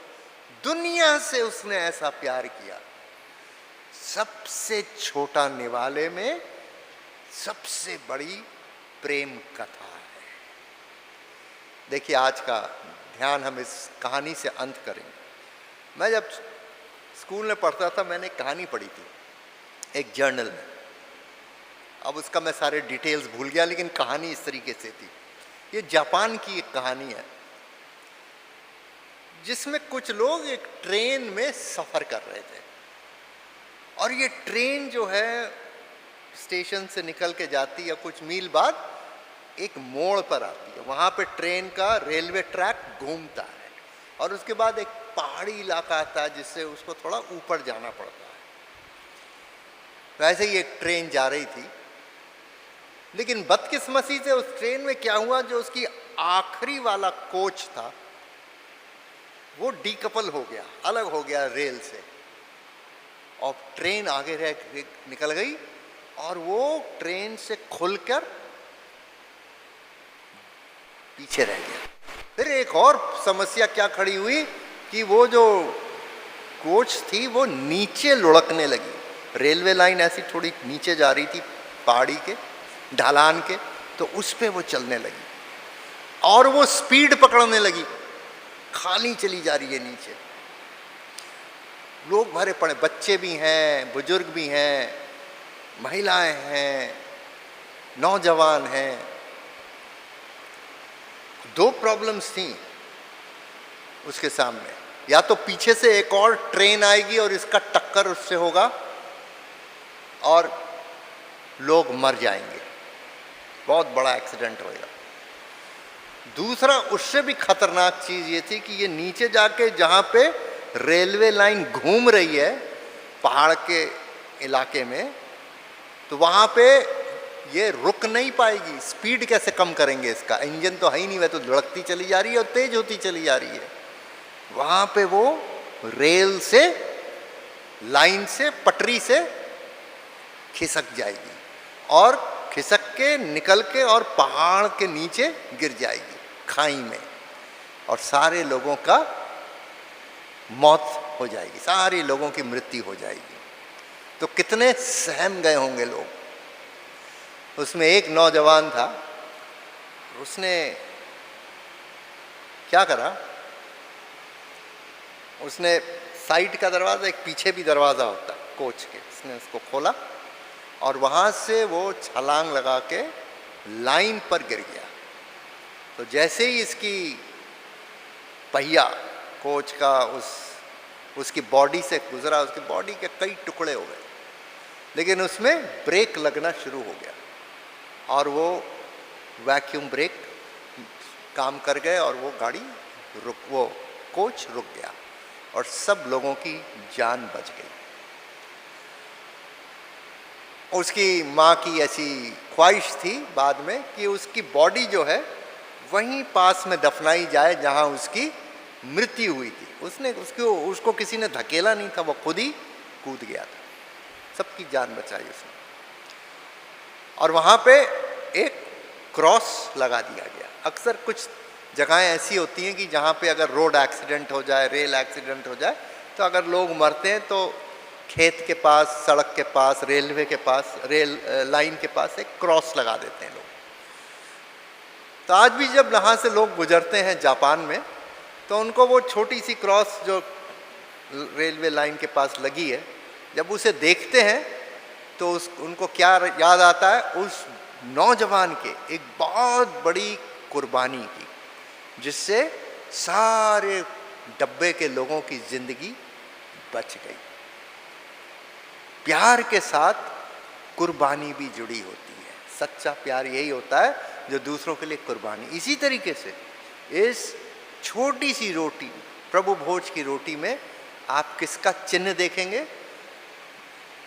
दुनिया से उसने ऐसा प्यार किया। सबसे छोटा निवाले में सबसे बड़ी प्रेम कथा है। देखिए, आज का ध्यान हम इस कहानी से अंत करेंगे। मैं जब स्कूल में पढ़ता था, मैंने एक कहानी पढ़ी थी एक जर्नल में। अब उसका मैं सारे डिटेल्स भूल गया, लेकिन कहानी इस तरीके से थी। ये जापान की एक कहानी है जिसमें कुछ लोग एक ट्रेन में सफ़र कर रहे थे, और ये ट्रेन जो है स्टेशन से निकल के जाती है, कुछ मील बाद एक मोड़ पर आती है। वहाँ पे ट्रेन का रेलवे ट्रैक घूमता है, और उसके बाद एक पहाड़ी इलाका आता है जिससे उसको थोड़ा ऊपर जाना पड़ता है। वैसे ही एक ट्रेन जा रही थी, लेकिन बदकिस्मती से उस ट्रेन में क्या हुआ, जो उसकी आखिरी वाला कोच था वो डीकपल हो गया, अलग हो गया रेल से, और ट्रेन आगे निकल गई, और वो ट्रेन से खुलकर पीछे रह गया। फिर एक और समस्या क्या खड़ी हुई कि वो जो कोच थी वो नीचे लुढ़कने लगी। रेलवे लाइन ऐसी थोड़ी नीचे जा रही थी पहाड़ी के ढलान के, तो उस पे वो चलने लगी, और वो स्पीड पकड़ने लगी, खाली चली जा रही है नीचे। लोग भरे पड़े, बच्चे भी हैं, बुजुर्ग भी हैं, महिलाएं हैं, नौजवान हैं। दो प्रॉब्लम्स थी उसके सामने, या तो पीछे से एक और ट्रेन आएगी और इसका टक्कर उससे होगा और लोग मर जाएंगे, बहुत बड़ा एक्सीडेंट होएगा। दूसरा, उससे भी खतरनाक चीज़ ये थी कि ये नीचे जाके जहाँ पे रेलवे लाइन घूम रही है पहाड़ के इलाके में, तो वहाँ पे ये रुक नहीं पाएगी। स्पीड कैसे कम करेंगे इसका? इंजन तो है ही नहीं, वह तो लुढ़कती चली जा रही है और तेज होती चली जा रही है। वहाँ पे वो रेल से, लाइन से, पटरी से खिसक जाएगी, और खिसक के निकल के और पहाड़ के नीचे गिर जाएगी खाई में, और सारे लोगों का मौत हो जाएगी, सारे लोगों की मृत्यु हो जाएगी। तो कितने सहम गए होंगे लोग। उसमें एक नौजवान था, उसने क्या करा, उसने साइड का दरवाज़ा, एक पीछे भी दरवाज़ा होता कोच के, उसने उसको खोला और वहाँ से वो छलांग लगा के लाइन पर गिर गया। तो जैसे ही इसकी पहिया कोच का उसकी बॉडी से गुजरा, उसकी बॉडी के कई टुकड़े हो गए, लेकिन उसमें ब्रेक लगना शुरू हो गया, और वो वैक्यूम ब्रेक काम कर गए, और वो गाड़ी वो कोच रुक गया, और सब लोगों की जान बच गई। उसकी माँ की ऐसी ख्वाहिश थी बाद में कि उसकी बॉडी जो है वहीं पास में दफनाई जाए जहाँ उसकी मृत्यु हुई थी। उसको किसी ने धकेला नहीं था, वो खुद ही कूद गया था, सबकी जान बचाई उसने। और वहाँ पे एक क्रॉस लगा दिया गया। अक्सर कुछ जगहें ऐसी होती हैं कि जहाँ पे अगर रोड एक्सीडेंट हो जाए, रेल एक्सीडेंट हो जाए, तो अगर लोग मरते हैं तो खेत के पास, सड़क के पास, रेलवे के पास, रेल लाइन के पास एक क्रॉस लगा देते हैं लोग। तो आज भी जब यहाँ से लोग गुजरते हैं जापान में, तो उनको वो छोटी सी क्रॉस जो रेलवे लाइन के पास लगी है, जब उसे देखते हैं तो उनको क्या याद आता है? उस नौजवान के एक बहुत बड़ी कुर्बानी की, जिससे सारे डब्बे के लोगों की जिंदगी बच गई। प्यार के साथ कुर्बानी भी जुड़ी होती है। सच्चा प्यार यही होता है जो दूसरों के लिए कुर्बानी। इसी तरीके से इस छोटी सी रोटी, प्रभु भोज की रोटी में आप किसका चिन्ह देखेंगे?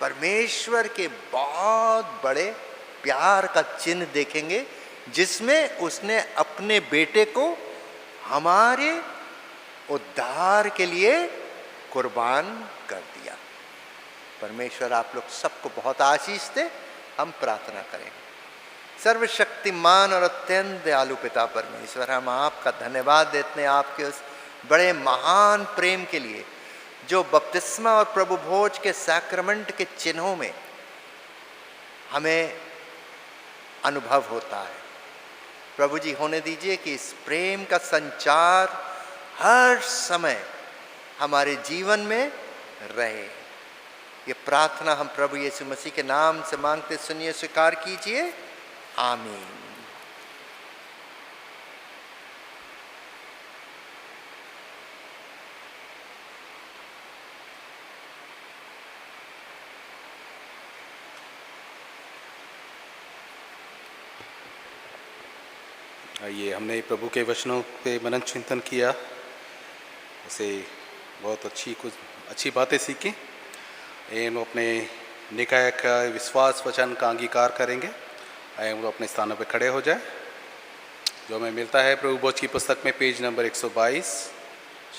परमेश्वर के बहुत बड़े प्यार का चिन्ह देखेंगे, जिसमें उसने अपने बेटे को हमारे उद्धार के लिए कुर्बान कर दिया। परमेश्वर आप लोग सबको बहुत आशीष दे। हम प्रार्थना करेंगे। सर्वशक्तिमान और अत्यंत दयालु पिता परमेश्वर, हम आपका धन्यवाद देते हैं आपके उस बड़े महान प्रेम के लिए जो बपतिस्मा और प्रभु भोज के सैक्रमेंट के चिन्हों में हमें अनुभव होता है। प्रभु जी, होने दीजिए कि इस प्रेम का संचार हर समय हमारे जीवन में रहे। ये प्रार्थना हम प्रभु यीशु मसीह के नाम से मांगते, सुनिए, स्वीकार कीजिए। आमीन। ये हमने प्रभु के वचनों पे मनन चिंतन किया, उसे बहुत कुछ अच्छी बातें सीखी। हम अपने निकाय का विश्वास वचन का अंगीकार करेंगे। आइए हम लोग अपने स्थानों पे खड़े हो जाए। जो हमें मिलता है प्रभु भोज की पुस्तक में पेज नंबर 122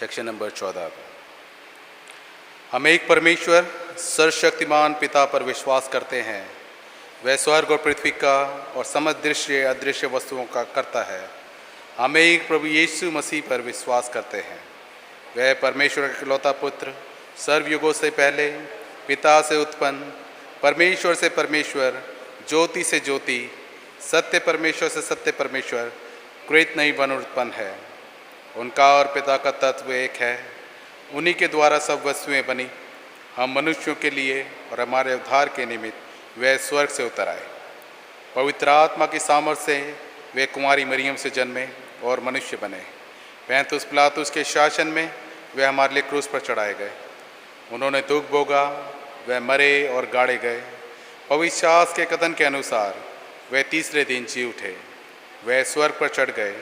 सेक्शन नंबर 14। हम एक परमेश्वर सर्वशक्तिमान पिता पर विश्वास करते हैं। वह स्वर्ग और पृथ्वी का और समस्त दृश्य अदृश्य वस्तुओं का करता है। हम एक प्रभु यीशु मसीह पर विश्वास करते हैं। वह परमेश्वर का इकलौता पुत्र, सर्वयुगों से पहले, पिता से उत्पन्न, परमेश्वर से परमेश्वर, ज्योति से ज्योति, सत्य परमेश्वर से सत्य परमेश्वर, कृत नहीं बन उत्पन्न है। उनका और पिता का तत्व एक है। उन्हीं के द्वारा सब वस्तुएं बनी। हम मनुष्यों के लिए और हमारे उद्धार के निमित्त वे स्वर्ग से उतर आए। पवित्र आत्मा की सामर्थ्य से वे कुमारी मरियम से जन्मे और मनुष्य बने। पैंतुस पिलातुस के शासन में वे हमारे लिए क्रूस पर चढ़ाए गए। उन्होंने दुख भोगा, वे मरे और गाड़े गए। पवित्र शास्त्र के कथन के अनुसार वे तीसरे दिन जी उठे। वे स्वर्ग पर चढ़ गए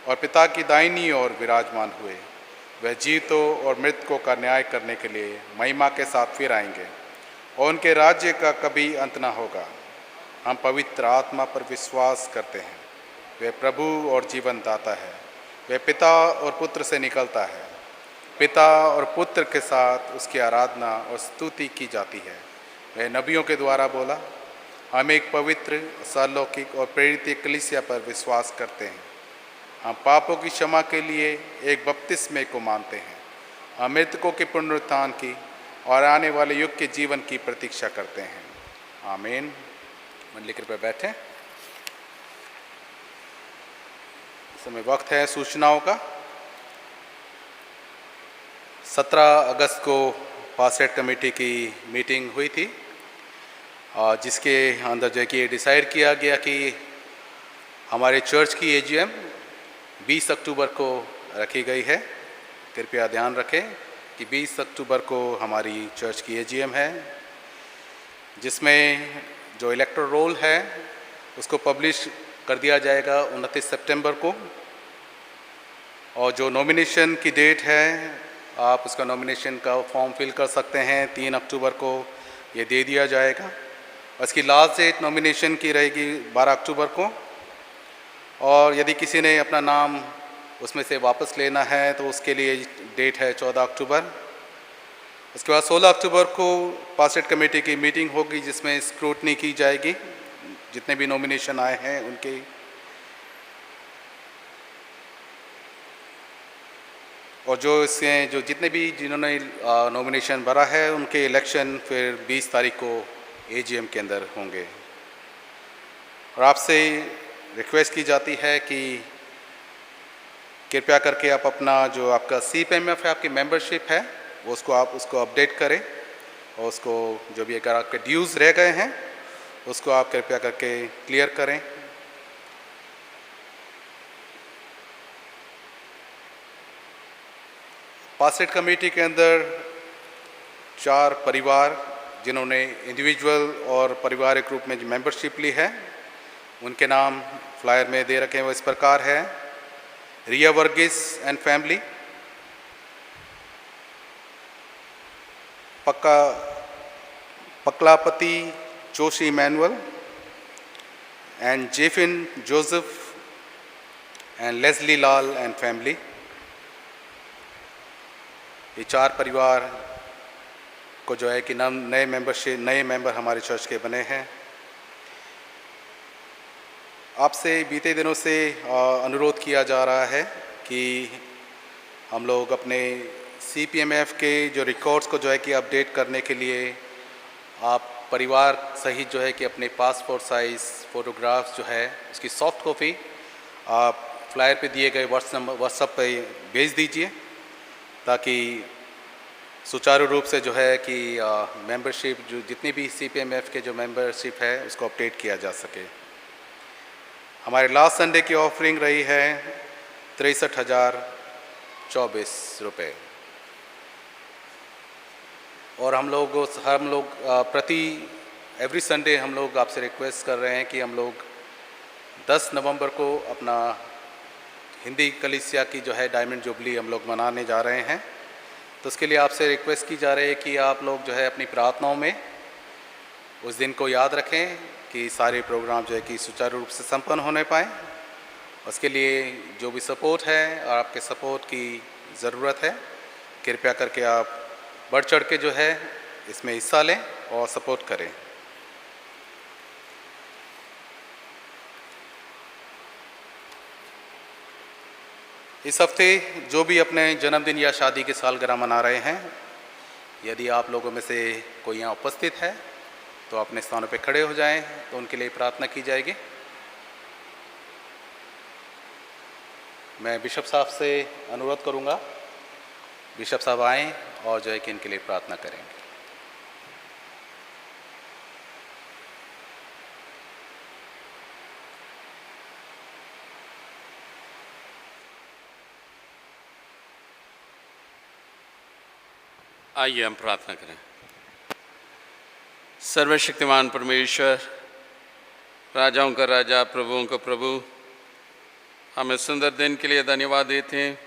और पिता की दाहिनी ओर विराजमान हुए। वे जीवों और मृतकों का न्याय करने के लिए महिमा के साथ फिर आएंगे और उनके राज्य का कभी अंत न होगा। हम पवित्र आत्मा पर विश्वास करते हैं। वे प्रभु और जीवन दाता है। वे पिता और पुत्र से निकलता है। पिता और पुत्र के साथ उसकी आराधना और स्तुति की जाती है। वह नबियों के द्वारा बोला। हम एक पवित्र, सार्वलौकिक और प्रेरित कलीसिया पर विश्वास करते हैं। हम पापों की क्षमा के लिए एक बपतिस्मे को मानते हैं। हम मृतकों के पुनरुत्थान की और आने वाले युग के जीवन की प्रतीक्षा करते हैं। आमीन। मंडली कृपया बैठें। इस समय वक्त है सूचनाओं का। 17 अगस्त को पासरेट कमेटी की मीटिंग हुई थी, और जिसके अंदर जो है कि डिसाइड किया गया कि हमारे चर्च की एजीएम 20 अक्टूबर को रखी गई है। कृपया ध्यान रखें कि 20 अक्टूबर को हमारी चर्च की एजीएम है, जिसमें जो इलेक्टोरल रोल है उसको पब्लिश कर दिया जाएगा 29 सितंबर को। और जो नॉमिनेशन की डेट है, आप उसका नॉमिनेशन का फॉर्म फिल कर सकते हैं। 3 अक्टूबर को ये दे दिया जाएगा। उसकी लास्ट डेट नॉमिनेशन की रहेगी 12 अक्टूबर को। और यदि किसी ने अपना नाम उसमें से वापस लेना है तो उसके लिए डेट है 14 अक्टूबर। उसके बाद 16 अक्टूबर को पासरेट कमेटी की मीटिंग होगी, जिसमें स्क्रूटनी की जाएगी जितने भी नॉमिनेशन आए हैं उनके। और जो इसमें जो जितने भी जिन्होंने नॉमिनेशन भरा है उनके इलेक्शन फिर 20 तारीख को एजीएम के अंदर होंगे। और आपसे रिक्वेस्ट की जाती है कि कृपया करके आप अपना जो आपका CPMF है, आपकी मेंबरशिप है, उसको आप उसको अपडेट करें। और उसको जो भी अगर आपके ड्यूज़ रह गए हैं उसको आप कृपया करके क्लियर करें। पासरेट कमेटी के अंदर 4 परिवार जिन्होंने इंडिविजुअल और पारिवारिक रूप में जो मेंबरशिप ली है, उनके नाम फ्लायर में दे रखे हैं। वो इस प्रकार है: Riya Varghese and family, Pakalapati Joshi Manuel and Jefin Joseph and Leslie Lal and family. ये 4 परिवार को जो है कि नए मेंबर हमारे चर्च के बने हैं। आपसे बीते दिनों से अनुरोध किया जा रहा है कि हम लोग अपने CPMF के जो रिकॉर्ड्स को जो है कि अपडेट करने के लिए आप परिवार सहित जो है कि अपने पासपोर्ट साइज़ फ़ोटोग्राफ्स जो है उसकी सॉफ्ट कॉपी आप फ्लायर पे दिए गए व्हाट्सएप पे भेज दीजिए, ताकि सुचारू रूप से जो है कि मेंबरशिप जो जितनी भी CPMF के जो मेंबरशिप है उसको अपडेट किया जा सके। हमारे लास्ट संडे की ऑफरिंग रही है 63,024 रुपये, और हम लोग प्रति एवरी संडे हम लोग आपसे रिक्वेस्ट कर रहे हैं कि हम लोग 10 नवंबर को अपना हिंदी कलीसिया की जो है डायमंड जुबली हम लोग मनाने जा रहे हैं। तो उसके लिए आपसे रिक्वेस्ट की जा रही है कि आप लोग जो है अपनी प्रार्थनाओं में उस दिन को याद रखें कि सारे प्रोग्राम जो है कि सुचारू रूप से संपन्न होने पाएँ। उसके लिए जो भी सपोर्ट है और आपके सपोर्ट की ज़रूरत है, कृपया करके आप बढ़ चढ़ के जो है इसमें हिस्सा लें और सपोर्ट करें। इस हफ्ते जो भी अपने जन्मदिन या शादी की सालगिरह मना रहे हैं, यदि आप लोगों में से कोई यहाँ उपस्थित है तो अपने स्थानों पे खड़े हो जाएं, तो उनके लिए प्रार्थना की जाएगी। मैं बिशप साहब से अनुरोध करूँगा, बिशप साहब आएँ और जो है कि इनके लिए प्रार्थना करेंगे। आइए हम प्रार्थना करें। सर्वशक्तिमान परमेश्वर, राजाओं का राजा, प्रभुओं का प्रभु, हम इस सुंदर दिन के लिए धन्यवाद देते हैं,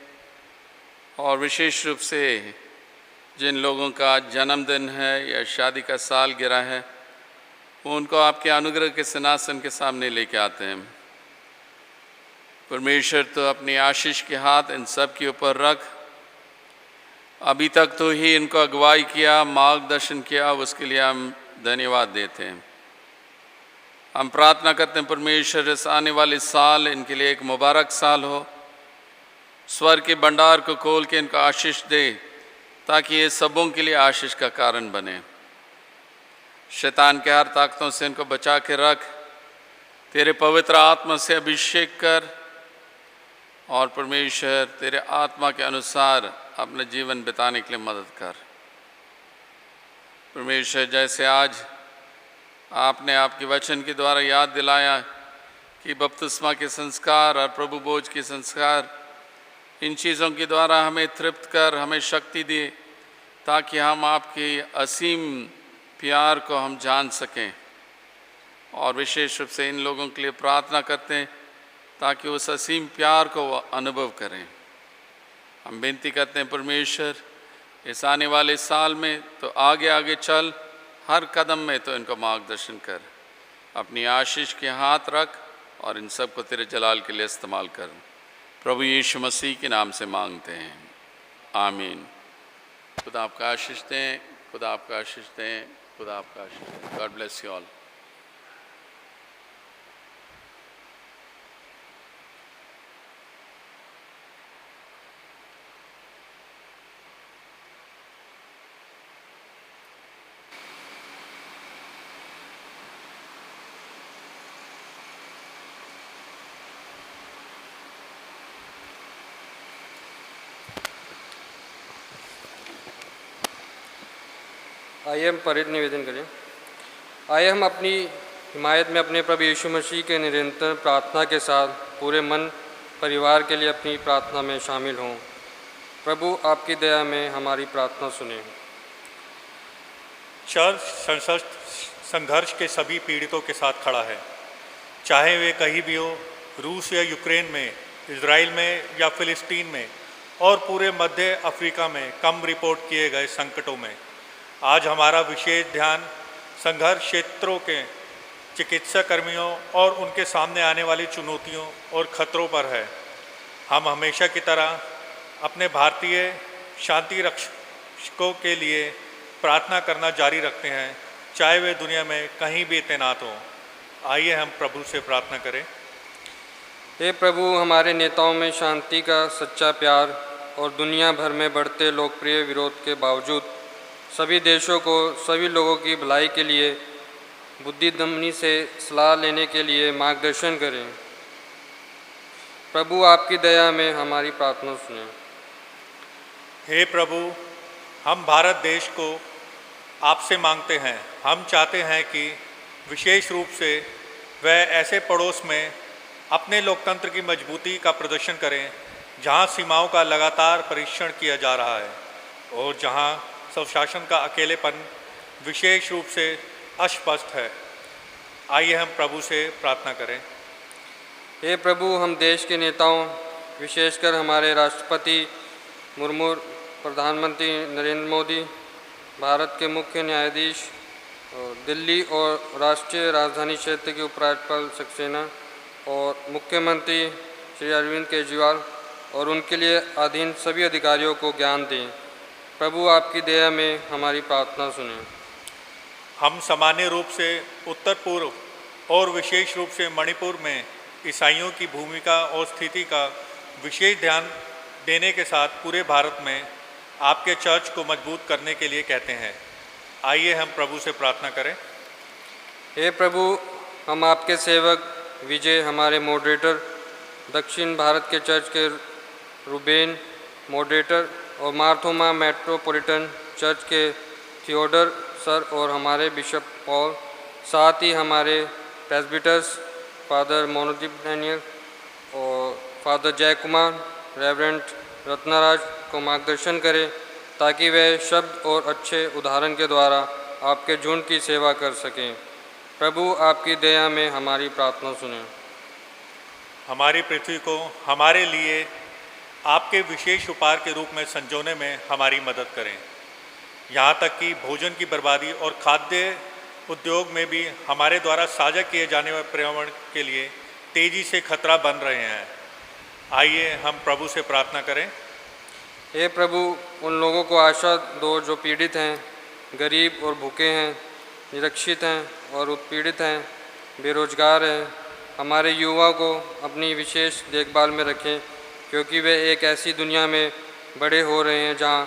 और विशेष रूप से जिन लोगों का जन्मदिन है या शादी का सालगिरह है, उनको आपके अनुग्रह के सिंहासन के सामने लेके आते हैं। परमेश्वर, तो अपनी आशीष के हाथ इन सब के ऊपर रख। अभी तक तो ही इनको अगुवाई किया, मार्गदर्शन किया, उसके लिए हम धन्यवाद देते हैं। हम प्रार्थना करते हैं परमेश्वर, इस आने वाले साल इनके लिए एक मुबारक साल हो। स्वर्ग के भंडार को खोल के इनको आशीष दे, ताकि ये सबों के लिए आशीष का कारण बने। शैतान के हर ताकतों से इनको बचा के रख, तेरे पवित्र आत्मा से अभिषेक कर, और परमेश्वर तेरे आत्मा के अनुसार अपना जीवन बिताने के लिए मदद कर। परमेश्वर, जैसे आज आपने आपके वचन के द्वारा याद दिलाया कि बपतिस्मा के संस्कार और प्रभु भोज के संस्कार, इन चीज़ों के द्वारा हमें तृप्त कर, हमें शक्ति दे, ताकि हम आपके असीम प्यार को हम जान सकें। और विशेष रूप से इन लोगों के लिए प्रार्थना करते हैं ताकि उस असीम प्यार को वो अनुभव करें। हम विनती करते हैं परमेश्वर, इस आने वाले साल में तो आगे आगे चल, हर कदम में तो इनको मार्गदर्शन कर, अपनी आशीष के हाथ रख, और इन सब को तेरे जलाल के लिए इस्तेमाल कर। प्रभु यीशु मसीह के नाम से मांगते हैं, आमीन। खुदा आपका आशीष दें, खुदा आपका आशीष दें, खुदा आपका आशीष दें। God bless you all. आइए हम परित निवेदन करें। आइए हम अपनी हिमायत में अपने प्रभु यीशु मसीह के निरंतर प्रार्थना के साथ पूरे मन परिवार के लिए अपनी प्रार्थना में शामिल हों। प्रभु आपकी दया में हमारी प्रार्थना सुने। चर्च संघर्ष के सभी पीड़ितों के साथ खड़ा है, चाहे वे कहीं भी हो, रूस या यूक्रेन में, इजराइल में या फिलिस्तीन में, और पूरे मध्य अफ्रीका में कम रिपोर्ट किए गए संकटों में। आज हमारा विशेष ध्यान संघर्ष क्षेत्रों के चिकित्सा कर्मियों और उनके सामने आने वाली चुनौतियों और खतरों पर है। हम हमेशा की तरह अपने भारतीय शांति रक्षकों के लिए प्रार्थना करना जारी रखते हैं, चाहे वे दुनिया में कहीं भी तैनात हों। आइए हम प्रभु से प्रार्थना करें। हे प्रभु, हमारे नेताओं में शांति का सच्चा प्यार और दुनिया भर में बढ़ते लोकप्रिय विरोध के बावजूद सभी देशों को सभी लोगों की भलाई के लिए बुद्धिदमनी से सलाह लेने के लिए मार्गदर्शन करें। प्रभु, आपकी दया में हमारी प्रार्थना सुनें। हे प्रभु, हम भारत देश को आपसे मांगते हैं। हम चाहते हैं कि विशेष रूप से वह ऐसे पड़ोस में अपने लोकतंत्र की मजबूती का प्रदर्शन करें जहां सीमाओं का लगातार परीक्षण किया जा रहा है और जहां स्वशासन का अकेलेपन विशेष रूप से अस्पष्ट है। आइए हम प्रभु से प्रार्थना करें। हे प्रभु, हम देश के नेताओं, विशेषकर हमारे राष्ट्रपति मुर्मू, प्रधानमंत्री नरेंद्र मोदी, भारत के मुख्य न्यायाधीश और दिल्ली और राष्ट्रीय राजधानी क्षेत्र के उपराज्यपाल सक्सेना और मुख्यमंत्री श्री अरविंद केजरीवाल और उनके लिए अधीन सभी अधिकारियों को ज्ञान दें। प्रभु, आपकी दया में हमारी प्रार्थना सुनें। हम सामान्य रूप से उत्तर पूर्व और विशेष रूप से मणिपुर में ईसाइयों की भूमिका और स्थिति का विशेष ध्यान देने के साथ पूरे भारत में आपके चर्च को मजबूत करने के लिए कहते हैं। आइए हम प्रभु से प्रार्थना करें। हे प्रभु, हम आपके सेवक विजय, हमारे मॉडरेटर, दक्षिण भारत के चर्च के रूबेन मॉडरेटर और मार्थोमा मेट्रोपॉलिटन चर्च के थियोडर सर और हमारे बिशप पॉल, साथ ही हमारे प्रेस्बिटर्स फादर मोनोदीप डैनियल और फादर जय कुमार, रेवरेंड रत्नाराज को मार्गदर्शन करें ताकि वे शब्द और अच्छे उदाहरण के द्वारा आपके झुंड की सेवा कर सकें। प्रभु, आपकी दया में हमारी प्रार्थना सुनें। हमारी पृथ्वी को हमारे लिए आपके विशेष उपहार के रूप में संजोने में हमारी मदद करें। यहाँ तक कि भोजन की बर्बादी और खाद्य उद्योग में भी हमारे द्वारा साझा किए जाने वाले पर्यावरण के लिए तेजी से खतरा बन रहे हैं। आइए हम प्रभु से प्रार्थना करें। हे प्रभु, उन लोगों को आशा दो जो पीड़ित हैं, गरीब और भूखे हैं, निरक्षित हैं और उत्पीड़ित हैं, बेरोजगार हैं। हमारे युवाओं को अपनी विशेष देखभाल में रखें क्योंकि वे एक ऐसी दुनिया में बड़े हो रहे हैं जहां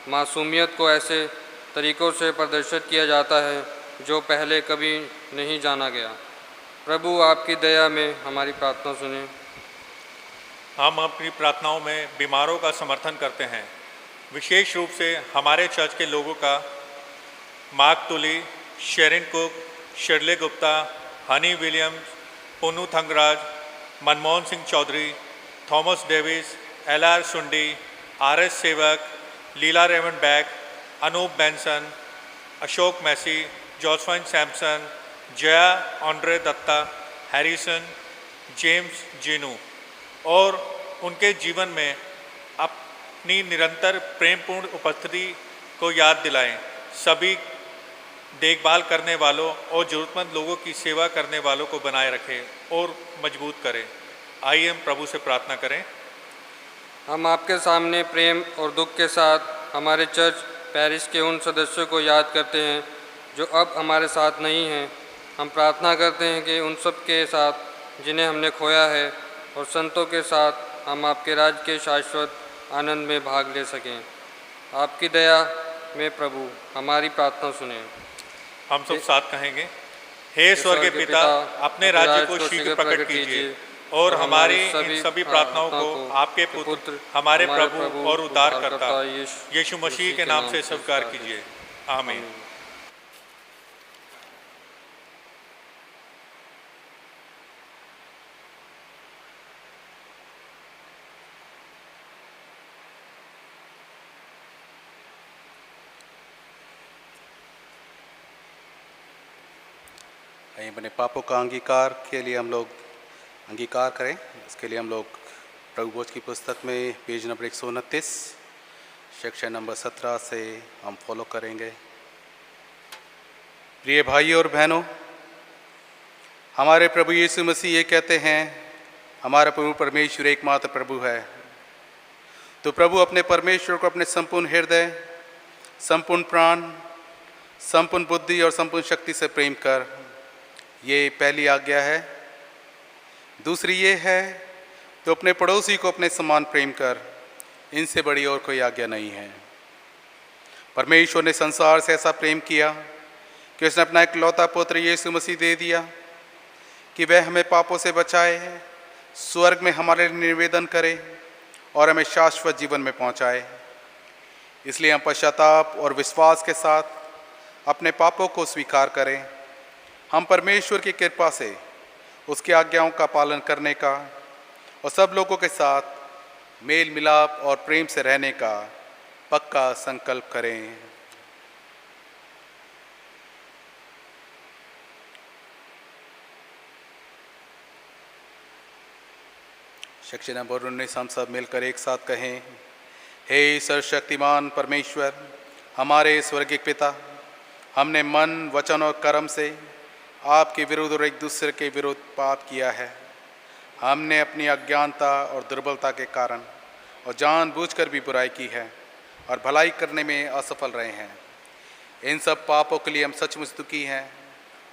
मासूमियत को ऐसे तरीक़ों से प्रदर्शित किया जाता है जो पहले कभी नहीं जाना गया। प्रभु, आपकी दया में हमारी प्रार्थना सुनें। हम अपनी प्रार्थनाओं में बीमारों का समर्थन करते हैं, विशेष रूप से हमारे चर्च के लोगों का मार्क तुली, Sherin Cook, Shirley Gupta, Honey Williams, Punu Thangaraj, Manmohan Singh Chaudhary, Thomas Davis, LR Sundi, RS Sevak, Leela Raymond Bag, Anup Benson, Ashok Massey, Josephine Samson, Jaya Andre Datta, Harrison, James Jinu और उनके जीवन में अपनी निरंतर प्रेमपूर्ण उपस्थिति को याद दिलाएं। सभी देखभाल करने वालों और ज़रूरतमंद लोगों की सेवा करने वालों को बनाए रखें और मजबूत करें। आइए हम प्रभु से प्रार्थना करें। हम आपके सामने प्रेम और दुख के साथ हमारे चर्च पेरिस के उन सदस्यों को याद करते हैं जो अब हमारे साथ नहीं हैं। हम प्रार्थना करते हैं कि उन सब के साथ जिन्हें हमने खोया है और संतों के साथ हम आपके राज्य के शाश्वत आनंद में भाग ले सकें। आपकी दया में प्रभु हमारी प्रार्थना सुनें। हम सब साथ कहेंगे। हे स्वर्गीय पिता, अपने राज्य को शीघ्र प्रकट कीजिए और हमारी इन सभी प्रार्थनाओं को आपके पुत्र हमारे प्रभु और उद्धारकर्ता यीशु मसीह के नाम से स्वीकार कीजिए। आमीन। अपने पापों का अंगीकार के लिए हम लोग अंगीकार करें। इसके लिए हम लोग प्रभु भोज की पुस्तक में पेज नंबर 129 सेक्शन नंबर 17 से हम फॉलो करेंगे। प्रिय भाइयों और बहनों, हमारे प्रभु यीशु मसीह ये कहते हैं, हमारा प्रभु परमेश्वर एकमात्र प्रभु है। तो प्रभु अपने परमेश्वर को अपने संपूर्ण हृदय, संपूर्ण प्राण, संपूर्ण बुद्धि और संपूर्ण शक्ति से प्रेम कर, ये पहली आज्ञा है। दूसरी ये है, तो अपने पड़ोसी को अपने समान प्रेम कर, इनसे बड़ी और कोई आज्ञा नहीं है। परमेश्वर ने संसार से ऐसा प्रेम किया कि उसने अपना इकलौता पुत्र यीशु मसीह दे दिया कि वह हमें पापों से बचाए, स्वर्ग में हमारे लिए निवेदन करे और हमें शाश्वत जीवन में पहुंचाए। इसलिए हम पश्चाताप और विश्वास के साथ अपने पापों को स्वीकार करें। हम परमेश्वर की कृपा से उसकी आज्ञाओं का पालन करने का और सब लोगों के साथ मेल मिलाप और प्रेम से रहने का पक्का संकल्प करें। शिक्षण नंबर 19 हम सब मिलकर एक साथ कहें। हे सर्वशक्तिमान परमेश्वर, हमारे स्वर्गीय पिता, हमने मन, वचन और कर्म से आपके विरुद्ध और एक दूसरे के विरुद्ध पाप किया है। हमने अपनी अज्ञानता और दुर्बलता के कारण और जानबूझकर भी बुराई की है और भलाई करने में असफल रहे हैं। इन सब पापों के लिए हम सचमुच दुखी हैं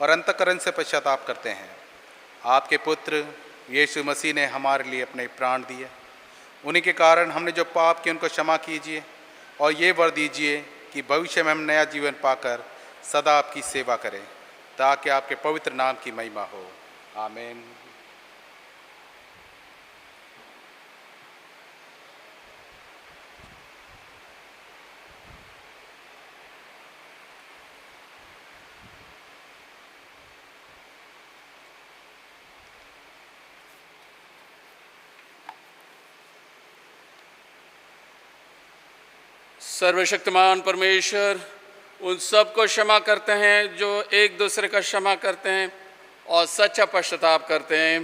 और अंतःकरण से पश्चाताप करते हैं। आपके पुत्र यीशु मसीह ने हमारे लिए अपने प्राण दिए। उन्हीं के कारण हमने जो पाप किए उनको क्षमा कीजिए और ये वर दीजिए कि भविष्य में हम नया जीवन पाकर सदा आपकी सेवा करें, ताकि आपके पवित्र नाम की महिमा हो। आमीन। सर्वशक्तिमान परमेश्वर उन सब को क्षमा करते हैं जो एक दूसरे का क्षमा करते हैं और सच्चा पश्चाताप करते हैं।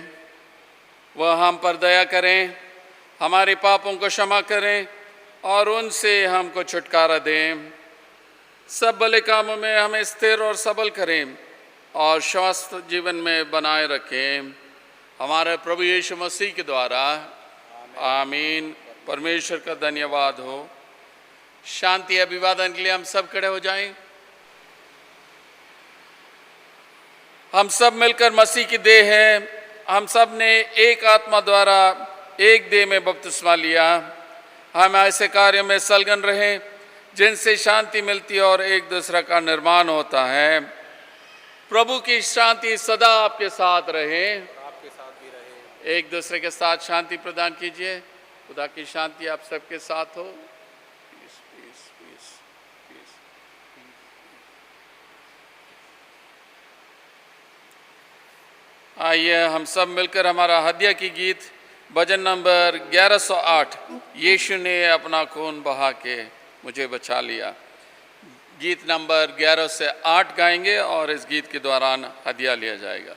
वह हम पर दया करें, हमारे पापों को क्षमा करें और उनसे हमको छुटकारा दें। सब भले कामों में हमें स्थिर और सबल करें और स्वस्थ जीवन में बनाए रखें। हमारे प्रभु यीशु मसीह के द्वारा आमीन। परमेश्वर का धन्यवाद हो। शांति अभिवादन के लिए हम सब खड़े हो जाएं। हम सब मिलकर मसीह की देह है। हम सब ने एक आत्मा द्वारा एक देह में बपतिस्मा लिया। हम ऐसे कार्यों में संलग्न रहें जिनसे शांति मिलती है और एक दूसरे का निर्माण होता है। प्रभु की शांति सदा आपके साथ रहे, आपके साथ भी रहे। एक दूसरे के साथ शांति प्रदान कीजिए। खुदा की शांति आप सबके साथ हो। आइए हम सब मिलकर हमारा हदिया की गीत भजन नंबर 1108, यीशु ने अपना खून बहा के मुझे बचा लिया, गीत नंबर 11 से 8 गाएंगे और इस गीत के दौरान हदिया लिया जाएगा।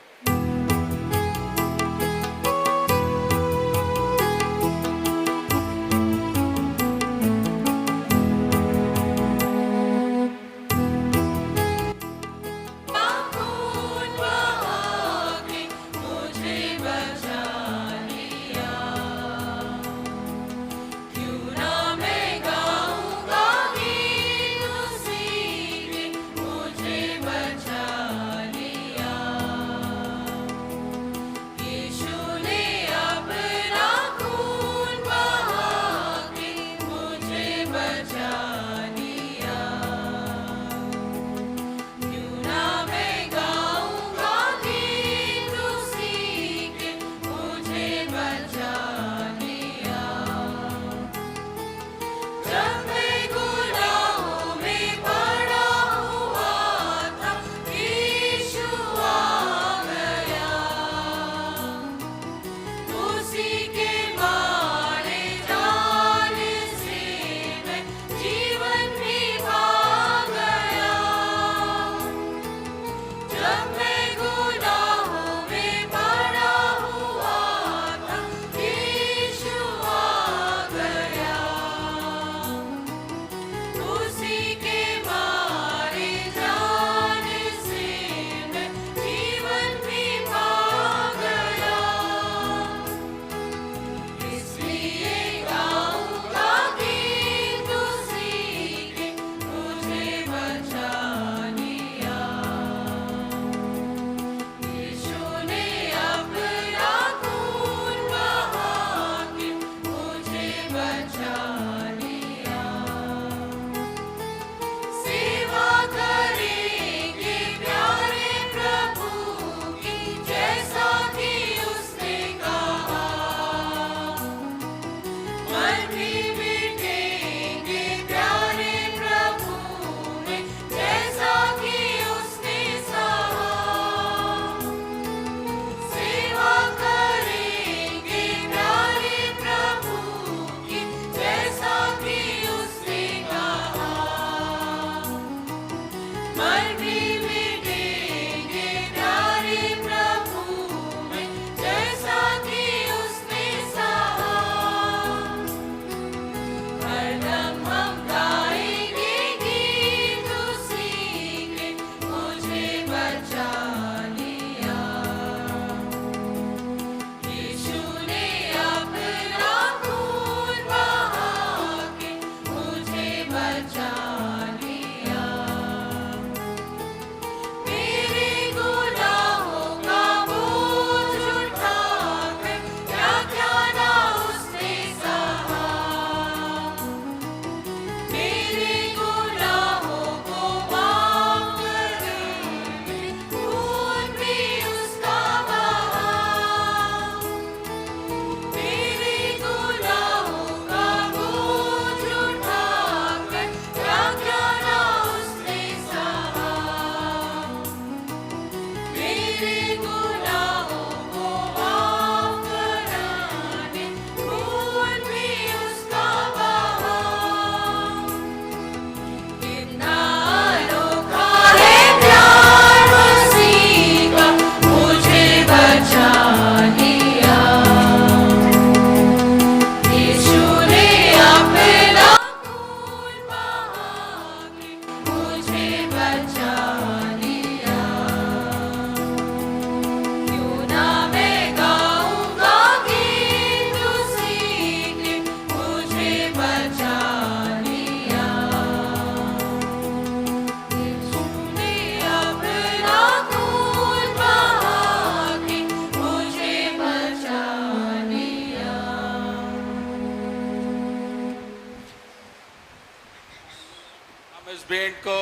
इस भेंट को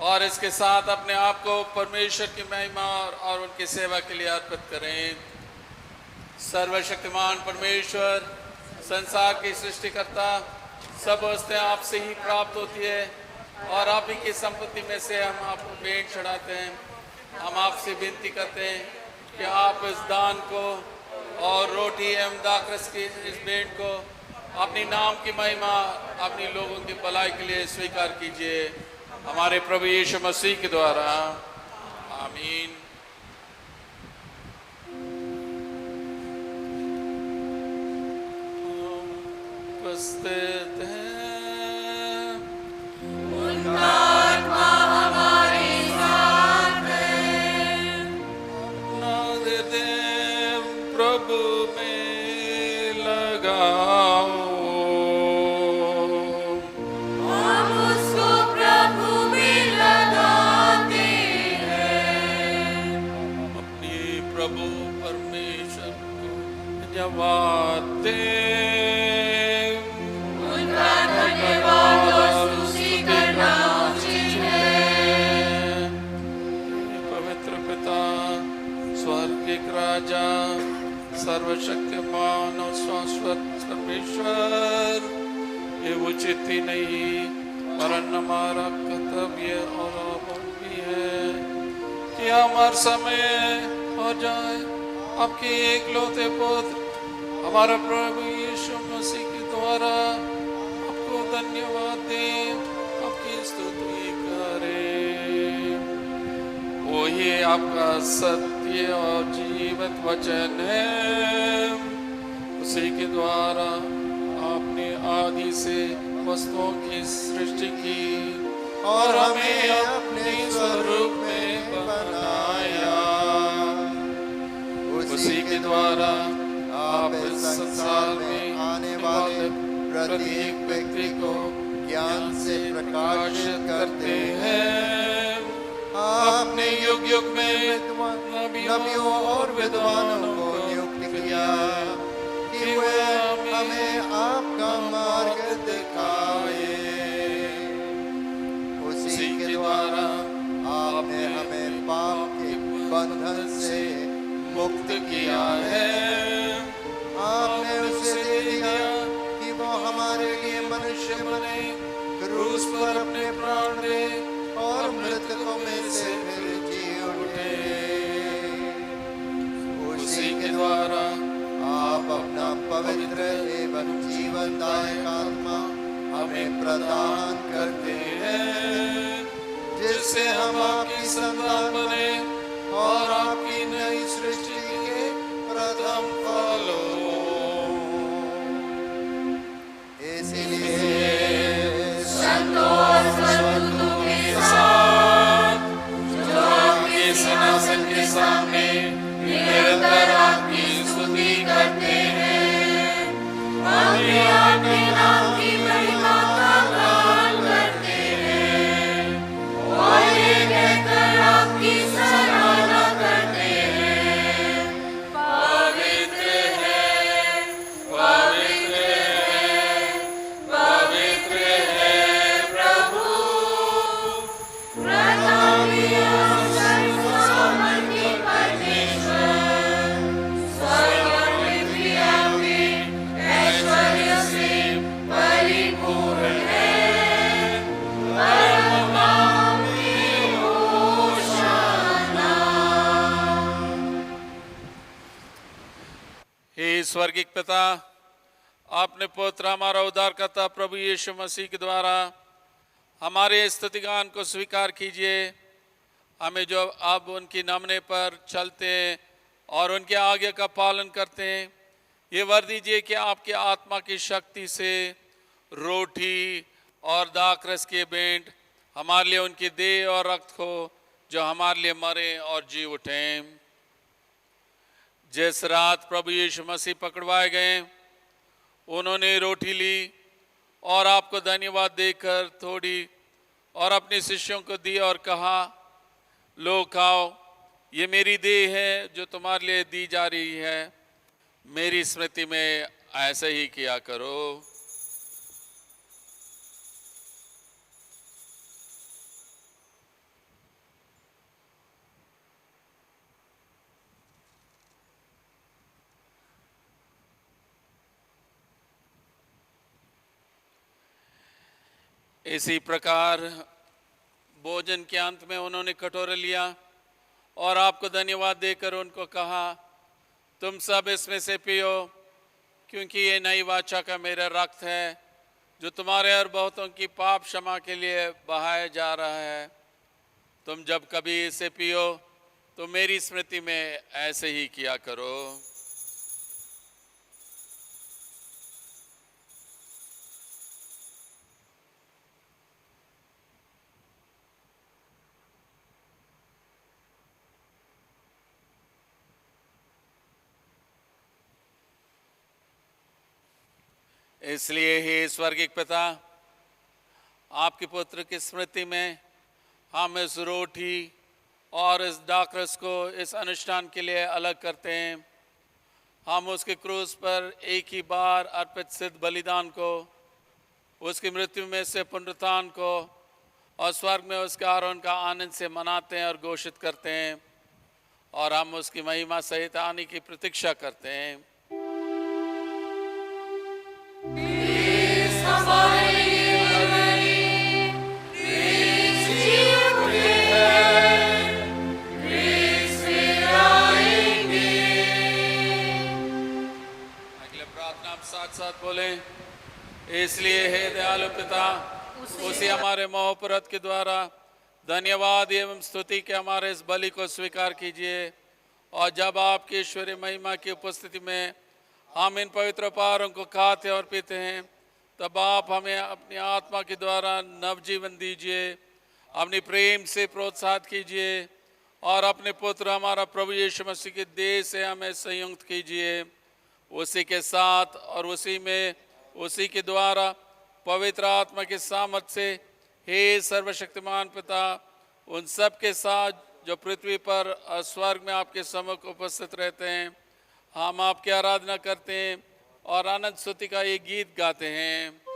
और इसके साथ अपने आप को परमेश्वर की महिमा और उनकी सेवा के लिए अर्पित करें। सर्वशक्तिमान परमेश्वर, संसार की सृष्टिकर्ता, सब वस्तुएं आपसे ही प्राप्त होती है और आप ही की संपत्ति में से हम आपको भेंट चढ़ाते हैं। हम आपसे विनती करते हैं कि आप इस दान को और रोटी एवं दाखरस की इस भेंट को अपनी नाम की महिमा, अपनी लोगों की भलाई के लिए स्वीकार कीजिए, हमारे प्रभु यीशु मसीह के द्वारा। आमीन। उपस्थित हैं प्रभु में लगाओ, हम उसको प्रभु में लगाते हैं। अपने प्रभु परमेश्वर को धन्यवाद दें, उनका धन्यवाद और स्तुति करना उचित है। पवित्र पिता, स्वर्गिक राजा, सर्वशक्तिमान और शाश्वत परमेश्वर, ये उचित ही नहीं वरन हमारा कर्तव्य और आभार भी है कि हमारा समय हो जाए आपके एकलौते पुत्र हमारा प्रभु यीशु मसीह के द्वारा आपको धन्यवाद दें, आपकी स्तुति करें। वही आपका सत्य और जीवित वचन है, उसी के द्वारा आपने आदि से वस्तुओं की सृष्टि की और हमें अपने स्वरूप में बनाया। उसी के द्वारा आप इस संसार में आने वाले प्रत्येक व्यक्ति को ज्ञान से प्रकाशित करते हैं। आपने युग युग में नबियों और विद्वानों को नियुक्त किया कि वे हमें आपका मार्ग दिखाए। उसी के द्वारा आपने हमें पाप के बंधन से मुक्त किया है। आपने उसे दे दिया कि वो हमारे लिए मनुष्य बने, क्रूस पर अपने प्राण दे और मृतकों में से फिर जी उठे। उसी के द्वारा आप अपना पवित्र एवं जीवनदायक आत्मा हमें प्रदान करते हैं, जिससे हम आपकी संतान बने और आपकी नई सृष्टि के प्रथम फल हो। इसीलिए संतों और स्वरदूतों के साथ जो आपके सिंहासन के सामने निरंतर आपकी स्तुति करते हैं, और आपके नाम की महिमा का गान करते हैं और ये कहकर आपकी सराहना करते हैं, पवित्र है, पवित्र है, पवित्र है प्रभु, प्रतापी और सर्वसामर्थी परमेश्वर, स्वर्ग और पृथ्वी आपके ऐश्वर्य से परिपूर्ण है। परम नाम में होशाना। हे स्वर्गिक पिता, आपने पुत्र हमारा उद्धारकर्ता प्रभु यीशु मसीह के द्वारा हमारे स्तुतिगान को स्वीकार कीजिए। हमें जो अब उनकी नमने पर चलते हैं और उनके आज्ञा का पालन करते हैं, ये वर दीजिए कि आपके आत्मा की शक्ति से रोटी और दाखरस के भेंट हमारे लिए उनकी देह और रक्त हो, जो हमारे लिए मरे और जी उठें। जिस रात प्रभु यीशु मसीह पकड़वाए गए, उन्होंने रोटी ली और आपको धन्यवाद देकर तोड़ी और अपने शिष्यों को दी और कहा, लो खाओ, ये मेरी देह है जो तुम्हारे लिए दी जा रही है। मेरी स्मृति में ऐसे ही किया करो। इसी प्रकार भोजन के अंत में उन्होंने कटोरा लिया और आपको धन्यवाद देकर उनको कहा, तुम सब इसमें से पियो, क्योंकि ये नई वाचा का मेरा रक्त है जो तुम्हारे और बहुतों की पाप क्षमा के लिए बहाया जा रहा है। तुम जब कभी इसे पियो तो मेरी स्मृति में ऐसे ही किया करो। इसलिए ही स्वर्गिक पिता, आपके पुत्र की स्मृति में हम इस रोटी और इस दाखरस को इस अनुष्ठान के लिए अलग करते हैं। हम उसके क्रूस पर एक ही बार अर्पित सिद्ध बलिदान को, उसकी मृत्यु में से पुनरुत्थान को और स्वर्ग में उसके आरोहण का आनंद से मनाते हैं और घोषित करते हैं, और हम उसकी महिमा सहित आने की प्रतीक्षा करते हैं। साथ बोले, इसलिए हे दयालु पिता, उसी हमारे मोहब्बत के द्वारा धन्यवाद एवं स्तुति के हमारे इस बलि को स्वीकार कीजिए, और जब आपकी ईश्वरीय महिमा की उपस्थिति में हम इन पवित्र उपहारों को खाते और पीते हैं, तब आप हमें अपनी आत्मा के द्वारा नवजीवन दीजिए, अपनी प्रेम से प्रोत्साहित कीजिए और अपने पुत्र हमारा प्रभु यीशु मसीह के देह से हमें संयुक्त कीजिए। उसी के साथ और उसी में, उसी के द्वारा पवित्र आत्मा के सामर्थ्य से, हे सर्वशक्तिमान पिता, उन सब के साथ जो पृथ्वी पर और स्वर्ग में आपके सम्मुख उपस्थित रहते हैं, हम आपकी आराधना करते हैं और आनंद स्तुति का ये गीत गाते हैं।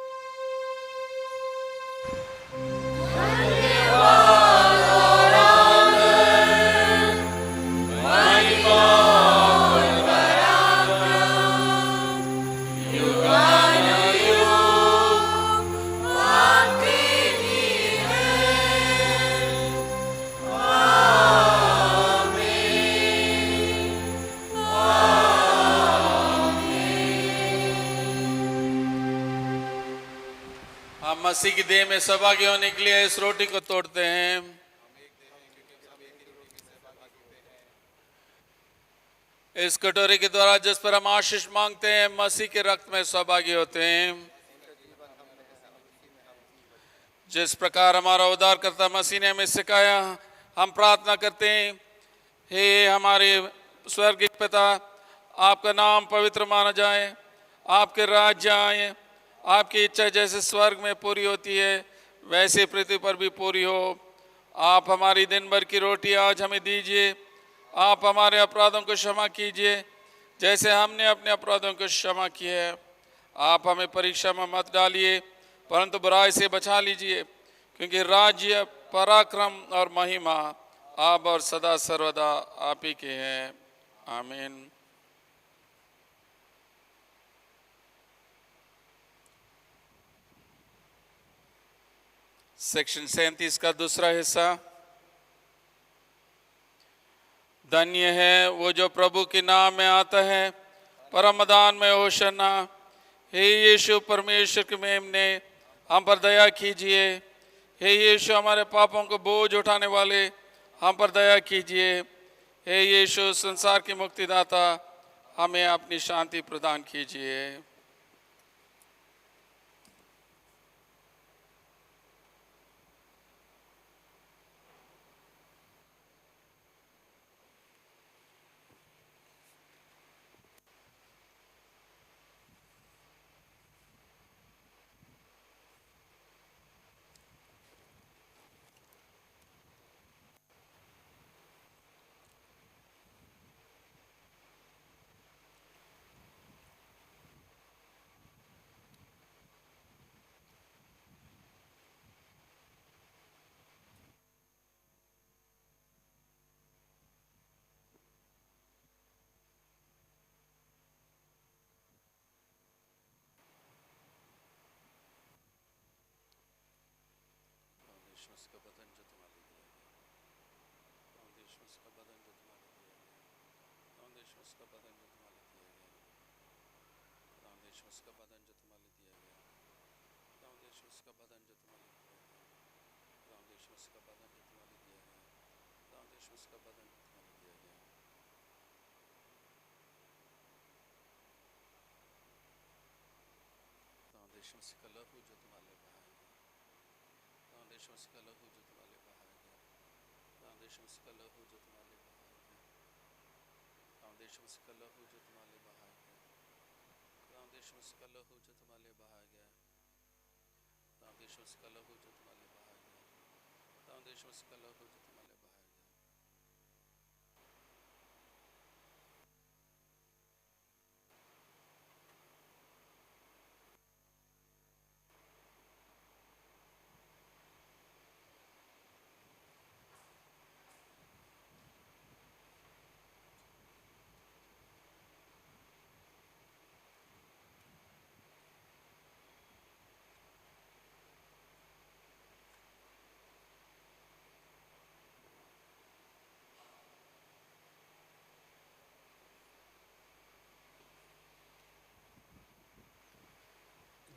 मसीह की देह में सहभागी होने के लिए इस रोटी को तोड़ते हैं। इस कटोरे के द्वारा जिस पर हम आशीष मांगते हैं, मसीह के रक्त में सहभागी होते हैं। जिस प्रकार हमारा उद्धारकर्ता मसीह ने हमें सिखाया, हम प्रार्थना करते हैं, हे हमारे स्वर्गिक पिता, आपका नाम पवित्र माना जाए, आपके राज्य आए, आपकी इच्छा जैसे स्वर्ग में पूरी होती है वैसे पृथ्वी पर भी पूरी हो। आप हमारी दिन भर की रोटी आज हमें दीजिए। आप हमारे अपराधों को क्षमा कीजिए जैसे हमने अपने अपराधों को क्षमा किया है। आप हमें परीक्षा में मत डालिए, परंतु बुराई से बचा लीजिए, क्योंकि राज्य, पराक्रम और महिमा आप और सदा सर्वदा आप ही के हैं। आमीन। सेक्शन 37 का दूसरा हिस्सा। धन्य है वो जो प्रभु के नाम में आता है, परमदान में होशन्ना। हे यीशु परमेश्वर के मेमने, हम पर दया कीजिए। हे यीशु हमारे पापों को बोझ उठाने वाले, हम पर दया कीजिए। हे यीशु संसार की मुक्तिदाता, हमें अपनी शांति प्रदान कीजिए। उसका बदन जो तुम्हारे लिए दिया गया, प्रभु यीशु उसका बदन जो तुम्हारे लिए दिया गया, प्रभु यीशु उसका बदन जो तुम्हारे लिए दिया गया, प्रभु यीशु उसका बदन जो तुम्हारे लिए दिया गया, प्रभु यीशु उसका बदन जो तुम्हारे लिए दिया गया, प्रभु यीशु उसका बदन जो तुम्हारे लिए दिया गया, प्रभु यीशु उसका बदन जो तुम्हारे लिए दिया गया, प्रभु यीशु उसका लहू जो तुम्हारे लिए बहाया गया, प्रभु यीशु उसका लहू जो तुम्हारे लिए बहाया गया, प्रभु यीशु उसका लहू जो तुम्हारे लिए बहाया गया, प्रभु यीशु उसका लहू जो तुम्हारे लिए बहाया गया, प्रभु यीशु उसका लहू जो तुम्हारे लिए बहाया गया, प्रभु यीशु उसका लहू जो तुम्हारे लिए बहाया गया, प्रभु यीशु उसका लहू जो तुम्हारे लिए बहाया गया।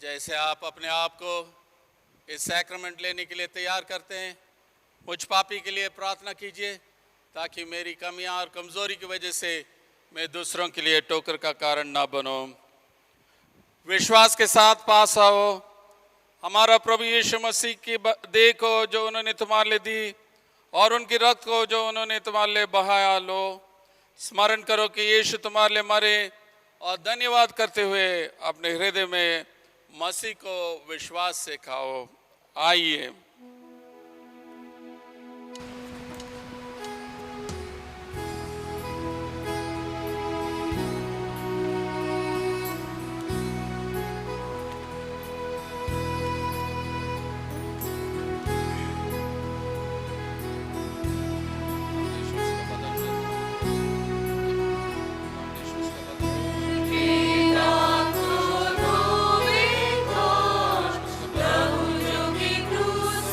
जैसे आप अपने आप को इस सैक्रमेंट लेने के लिए तैयार करते हैं, मुझ पापी के लिए प्रार्थना कीजिए ताकि मेरी कमियां और कमज़ोरी की वजह से मैं दूसरों के लिए ठोकर का कारण ना बनूं। विश्वास के साथ पास आओ, हमारा प्रभु यीशु मसीह की देह को जो उन्होंने तुम्हारे लिए दी और उनकी रक्त को जो उन्होंने तुम्हारे लिए बहाया लो। स्मरण करो कि यीशु तुम्हारे लिए मरे और धन्यवाद करते हुए अपने हृदय में मसीह को विश्वास से खाओ। आइए प्रभु जो की क्रूस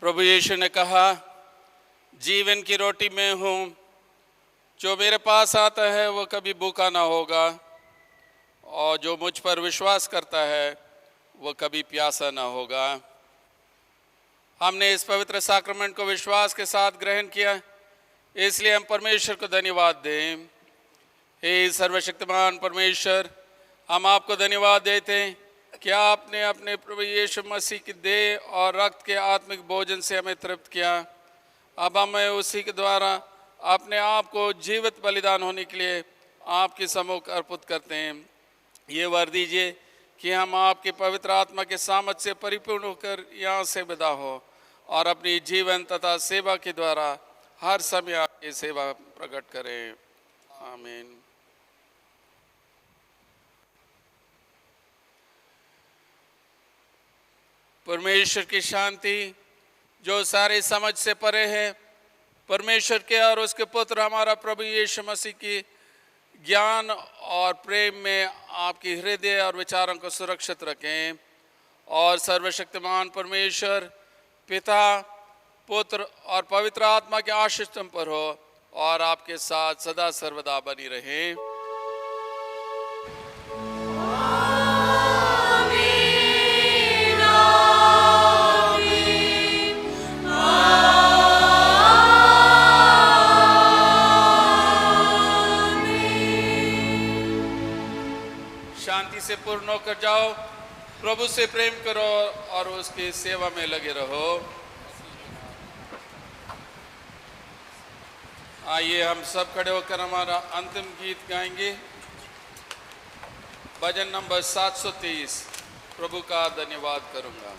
प्रभु यीशु ने कहा, जीवन की रोटी मैं हूँ, जो मेरे पास आता है वो कभी भूखा ना होगा, और जो मुझ पर विश्वास करता है वो कभी प्यासा ना होगा। हमने इस पवित्र साक्रमेंट को विश्वास के साथ ग्रहण किया, इसलिए हम परमेश्वर को धन्यवाद दें। हे सर्वशक्तिमान परमेश्वर, हम आपको धन्यवाद देते हैं कि आपने अपने प्रभु यीशु मसीह की देह और रक्त के आत्मिक भोजन से हमें तृप्त किया। अब हमें उसी के द्वारा अपने आप को जीवित बलिदान होने के लिए आपके सम्मुख अर्पित करते हैं। ये वर दीजिए कि हम आपके पवित्र आत्मा के सामर्थ से परिपूर्ण होकर यहाँ से विदा हो और अपनी जीवन तथा सेवा के द्वारा हर समय आपकी सेवा प्रकट करें। आमीन। परमेश्वर की शांति जो सारे समझ से परे है, परमेश्वर के और उसके पुत्र हमारा प्रभु यीशु मसीह की ज्ञान और प्रेम में आपकी हृदय और विचारों को सुरक्षित रखें, और सर्वशक्तिमान परमेश्वर पिता, पुत्र और पवित्र आत्मा के आशीष तुम पर हो और आपके साथ सदा सर्वदा बनी रहे। शांति से पूर्ण होकर जाओ, प्रभु से प्रेम करो और उसकी सेवा में लगे रहो। आइए हम सब खड़े होकर हमारा अंतिम गीत गाएंगे, भजन नंबर 730, प्रभु का धन्यवाद करूंगा।